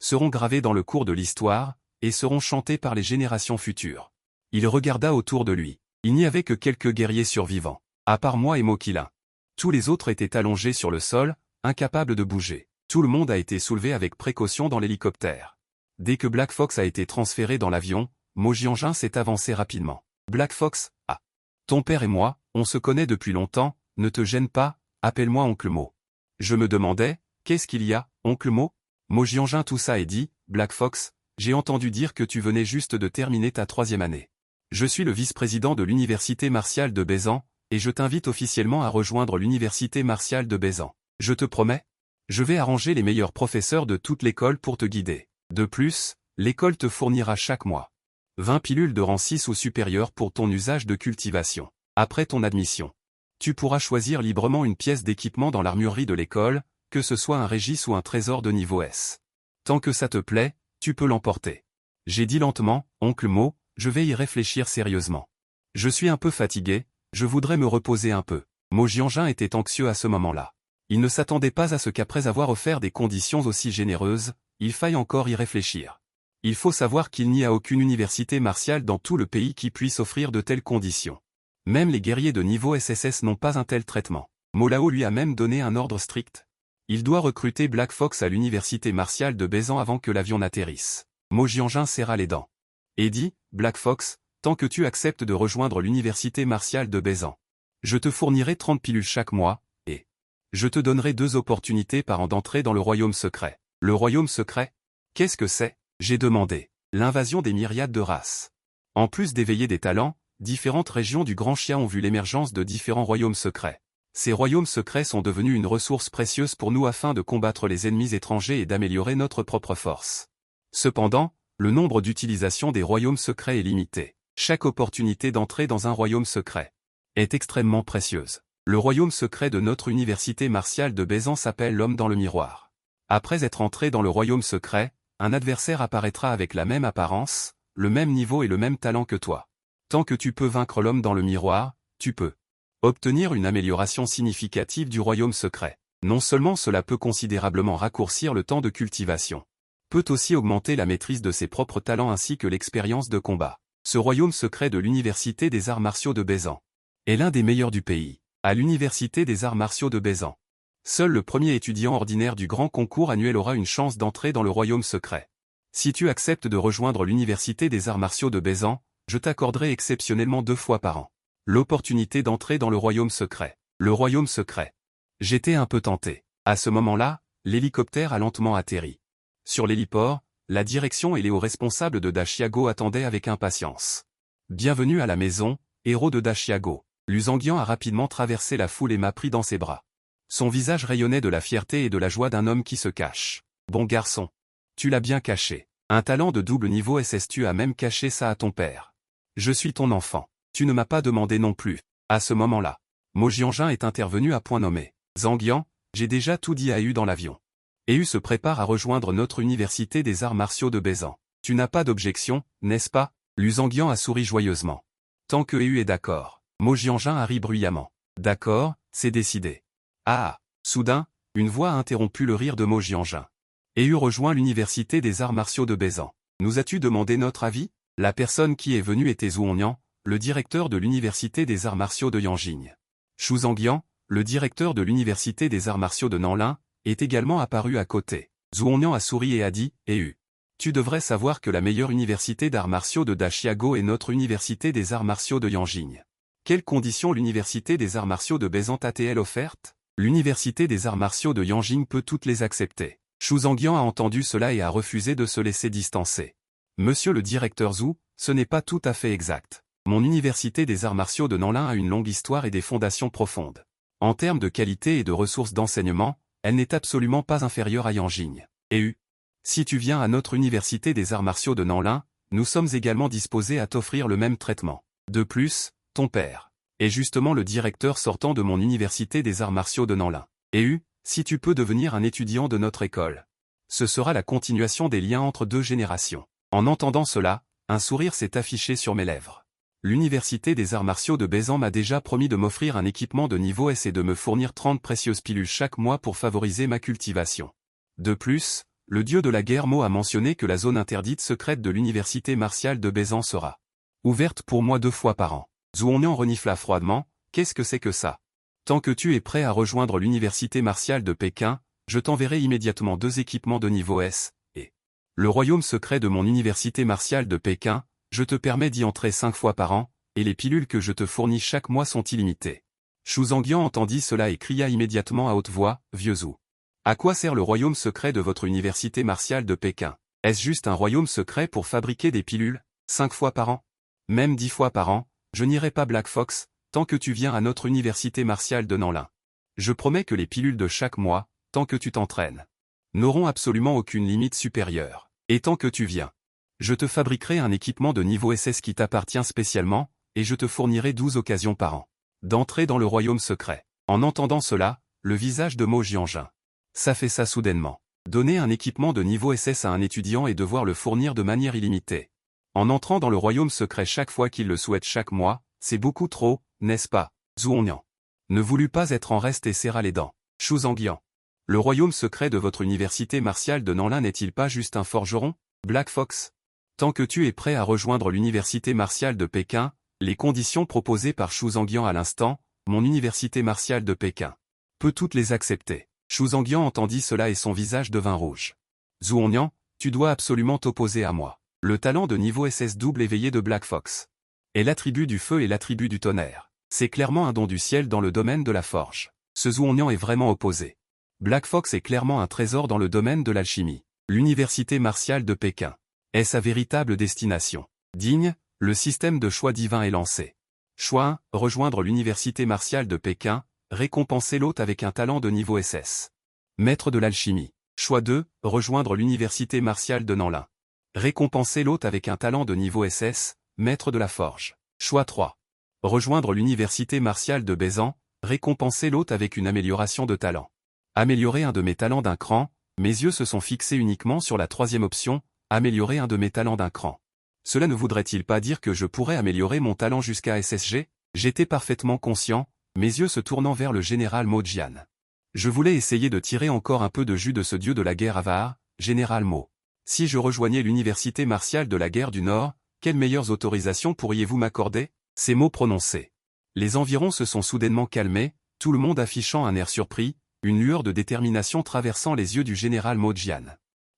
seront gravés dans le cours de l'histoire, et seront chantés par les générations futures. Il regarda autour de lui. Il n'y avait que quelques guerriers survivants, à part moi et Mokilin. Tous les autres étaient allongés sur le sol, incapables de bouger. Tout le monde a été soulevé avec précaution dans l'hélicoptère. Dès que Black Fox a été transféré dans l'avion, Mo Jianjun s'est avancé rapidement. Black Fox, ah. Ton père et moi, on se connaît depuis longtemps, ne te gêne pas, appelle-moi oncle Mo. Je me demandais, qu'est-ce qu'il y a, oncle Mo? Mo Jianjun toussa et dit, Black Fox, j'ai entendu dire que tu venais juste de terminer ta 3e année. Je suis le vice-président de l'université martiale de Bézan, et je t'invite officiellement à rejoindre l'université martiale de Bézan. Je te promets. Je vais arranger les meilleurs professeurs de toute l'école pour te guider. De plus, l'école te fournira chaque mois 20 pilules de rang 6 ou supérieur pour ton usage de cultivation. Après ton admission, tu pourras choisir librement une pièce d'équipement dans l'armurerie de l'école, que ce soit un régis ou un trésor de niveau S. Tant que ça te plaît, tu peux l'emporter. J'ai dit lentement, oncle Mo, je vais y réfléchir sérieusement. Je suis un peu fatigué, je voudrais me reposer un peu. Mo Jianjun était anxieux à ce moment-là. Il ne s'attendait pas à ce qu'après avoir offert des conditions aussi généreuses, il faille encore y réfléchir. Il faut savoir qu'il n'y a aucune université martiale dans tout le pays qui puisse offrir de telles conditions. Même les guerriers de niveau SSS n'ont pas un tel traitement. Mo Lao lui a même donné un ordre strict. Il doit recruter Black Fox à l'université martiale de Bézan avant que l'avion n'atterrisse. Mo Jianjun serra les dents. Et dit, Black Fox, tant que tu acceptes de rejoindre l'université martiale de Bézan, je te fournirai 30 pilules chaque mois, et je te donnerai 2 opportunités par an d'entrer dans le royaume secret. Le royaume secret? Qu'est-ce que c'est? J'ai demandé. L'invasion des myriades de races. En plus d'éveiller des talents, différentes régions du Grand Chia ont vu l'émergence de différents royaumes secrets. Ces royaumes secrets sont devenus une ressource précieuse pour nous afin de combattre les ennemis étrangers et d'améliorer notre propre force. Cependant, le nombre d'utilisations des royaumes secrets est limité. Chaque opportunité d'entrer dans un royaume secret est extrêmement précieuse. Le royaume secret de notre université martiale de Bézan s'appelle l'homme dans le miroir. Après être entré dans le royaume secret, un adversaire apparaîtra avec la même apparence, le même niveau et le même talent que toi. Tant que tu peux vaincre l'homme dans le miroir, tu peux obtenir une amélioration significative du royaume secret. Non seulement cela peut considérablement raccourcir le temps de cultivation, peut aussi augmenter la maîtrise de ses propres talents ainsi que l'expérience de combat. Ce royaume secret de l'université des arts martiaux de Bézan est l'un des meilleurs du pays. À l'université des arts martiaux de Bézan, seul le premier étudiant ordinaire du grand concours annuel aura une chance d'entrer dans le royaume secret. Si tu acceptes de rejoindre l'université des arts martiaux de Bézan, je t'accorderai exceptionnellement 2 fois par an l'opportunité d'entrer dans le royaume secret. Le royaume secret. J'étais un peu tenté. À ce moment-là, l'hélicoptère a lentement atterri. Sur l'héliport, la direction et les hauts responsables de Dashiago attendaient avec impatience. Bienvenue à la maison, héros de Dashiago. Lu Zhangyan a rapidement traversé la foule et m'a pris dans ses bras. Son visage rayonnait de la fierté et de la joie d'un homme qui se cache. Bon garçon. Tu l'as bien caché. Un talent de double niveau SS, tu as même caché ça à ton père. Je suis ton enfant. Tu ne m'as pas demandé non plus. À ce moment-là, Mo Jianjin est intervenu à point nommé. Zhangyan, j'ai déjà tout dit à Yu dans l'avion. Et Yu se prépare à rejoindre notre université des arts martiaux de Bézan. Tu n'as pas d'objection, n'est-ce pas? Lu Zhangyan a souri joyeusement. Tant que Yu est d'accord. Mo Jianjin a ri bruyamment. D'accord, c'est décidé. Ah! Soudain, une voix a interrompu le rire de Mo Jianjin. Et Yu rejoint l'université des arts martiaux de Bézan. Nous as-tu demandé notre avis? La personne qui est venue était Zhu Hongnian, le directeur de l'université des arts martiaux de Yanjing. Shu Zhangyan, le directeur de l'université des arts martiaux de Nanlin, est également apparu à côté. Zhu Hongnian a souri et a dit, tu devrais savoir que la meilleure université d'arts martiaux de Dashiago est notre université des arts martiaux de Yanjing. Quelles conditions l'université des arts martiaux de Bézan t'a-t-elle offertes? L'université des arts martiaux de Yanjing peut toutes les accepter. Shu Zhangyan a entendu cela et a refusé de se laisser distancer. Monsieur le directeur Zhu, ce n'est pas tout à fait exact. Mon université des arts martiaux de Nanlin a une longue histoire et des fondations profondes. En termes de qualité et de ressources d'enseignement, elle n'est absolument pas inférieure à Yanjing. Et si tu viens à notre université des arts martiaux de Nanlin, nous sommes également disposés à t'offrir le même traitement. De plus, ton père est justement le directeur sortant de mon université des arts martiaux de Nanlin. Et si tu peux devenir un étudiant de notre école, ce sera la continuation des liens entre 2 générations. En entendant cela, un sourire s'est affiché sur mes lèvres. L'université des arts martiaux de Bézan m'a déjà promis de m'offrir un équipement de niveau S et de me fournir 30 précieuses pilules chaque mois pour favoriser ma cultivation. De plus, le dieu de la guerre Mo a mentionné que la zone interdite secrète de l'université martiale de Bézan sera ouverte pour moi 2 fois par an. Zhu Hongnian renifla froidement, qu'est-ce que c'est que ça? Tant que tu es prêt à rejoindre l'université martiale de Pékin, je t'enverrai immédiatement 2 équipements de niveau S, et le royaume secret de mon université martiale de Pékin, je te permets d'y entrer 5 fois par an, et les pilules que je te fournis chaque mois sont illimitées. Shu Zhangyan entendit cela et cria immédiatement à haute voix, vieux Zhu. À quoi sert le royaume secret de votre université martiale de Pékin? Est-ce juste un royaume secret pour fabriquer des pilules, 5 fois par an? Même 10 fois par an, je n'irai pas Black Fox, tant que tu viens à notre université martiale de Nanlin. Je promets que les pilules de chaque mois, tant que tu t'entraînes, n'auront absolument aucune limite supérieure. Et tant que tu viens, je te fabriquerai un équipement de niveau SS qui t'appartient spécialement, et je te fournirai 12 occasions par an d'entrer dans le royaume secret. En entendant cela, le visage de Mo Jianjin s'affaissa soudainement. Donner un équipement de niveau SS à un étudiant et devoir le fournir de manière illimitée, en entrant dans le royaume secret chaque fois qu'il le souhaite chaque mois, c'est beaucoup trop, n'est-ce pas? Zhu Hongnian ne voulut pas être en reste et serra les dents. Shu Zhangyan, le royaume secret de votre université martiale de Nanlin n'est-il pas juste un forgeron? Black Fox, tant que tu es prêt à rejoindre l'université martiale de Pékin, les conditions proposées par Shu Zhangyan à l'instant, mon université martiale de Pékin peut toutes les accepter. Shu Zhangyan entendit cela et son visage devint rouge. Zhu Hongnian, tu dois absolument t'opposer à moi. Le talent de niveau SS double éveillé de Black Fox est l'attribut du feu et l'attribut du tonnerre. C'est clairement un don du ciel dans le domaine de la forge. Ce Zhu Hongnian est vraiment opposé. Black Fox est clairement un trésor dans le domaine de l'alchimie. L'université martiale de Pékin est sa véritable destination. Digne, le système de choix divin est lancé. Choix 1, rejoindre l'université martiale de Pékin, récompenser l'hôte avec un talent de niveau SS. Maître de l'alchimie. Choix 2, rejoindre l'université martiale de Nanlin. Récompenser l'hôte avec un talent de niveau SS, maître de la forge. Choix 3. Rejoindre l'université martiale de Bézan, récompenser l'hôte avec une amélioration de talent. Améliorer un de mes talents d'un cran, mes yeux se sont fixés uniquement sur la troisième option, améliorer un de mes talents d'un cran. Cela ne voudrait-il pas dire que je pourrais améliorer mon talent jusqu'à SSG? J'étais parfaitement conscient, mes yeux se tournant vers le général Mo Jian. Je voulais essayer de tirer encore un peu de jus de ce dieu de la guerre avare, général Mo. Si je rejoignais l'université martiale de la guerre du Nord, quelles meilleures autorisations pourriez-vous m'accorder? Ces mots prononcés. Les environs se sont soudainement calmés, tout le monde affichant un air surpris, une lueur de détermination traversant les yeux du général Mo Jian.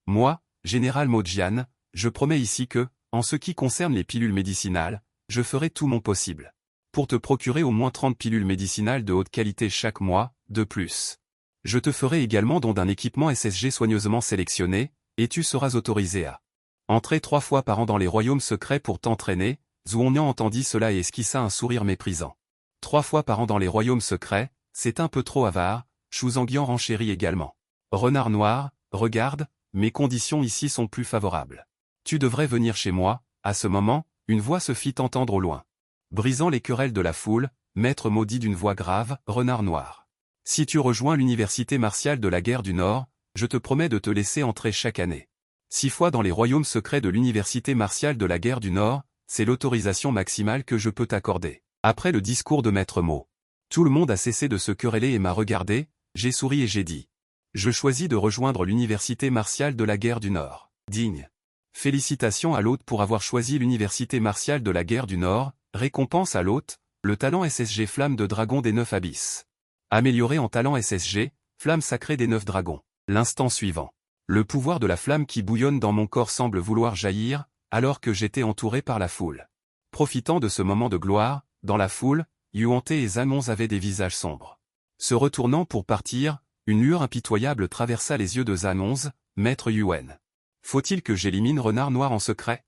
Moi, général Mo Jian, je promets ici que, en ce qui concerne les pilules médicinales, je ferai tout mon possible pour te procurer au moins 30 pilules médicinales de haute qualité chaque mois, de plus. Je te ferai également don d'un équipement SSG soigneusement sélectionné, et tu seras autorisé à entrer 3 fois par an dans les royaumes secrets pour t'entraîner. Zhuangnian entendit cela et esquissa un sourire méprisant. 3 fois par an dans les royaumes secrets, c'est un peu trop avare, Shu Zhangyan renchérit également. Renard noir, regarde, mes conditions ici sont plus favorables. Tu devrais venir chez moi. À ce moment, une voix se fit entendre au loin. Brisant les querelles de la foule, maître maudit d'une voix grave, Renard noir. Si tu rejoins l'université martiale de la guerre du Nord, je te promets de te laisser entrer chaque année. 6 fois dans les royaumes secrets de l'université martiale de la guerre du Nord, c'est l'autorisation maximale que je peux t'accorder. Après le discours de maître Mo, tout le monde a cessé de se quereller et m'a regardé, j'ai souri et j'ai dit. Je choisis de rejoindre l'université martiale de la guerre du Nord. Digne. Félicitations à l'hôte pour avoir choisi l'université martiale de la guerre du Nord, récompense à l'hôte, le talent SSG Flamme de Dragon des 9 Abysses. Amélioré en talent SSG, Flamme sacrée des 9 Dragons. L'instant suivant. Le pouvoir de la flamme qui bouillonne dans mon corps semble vouloir jaillir, alors que j'étais entouré par la foule. Profitant de ce moment de gloire, dans la foule, Yuante et Zanons avaient des visages sombres. Se retournant pour partir, une lueur impitoyable traversa les yeux de Zanons, maître Yuen. Faut-il que j'élimine Renard Noir en secret?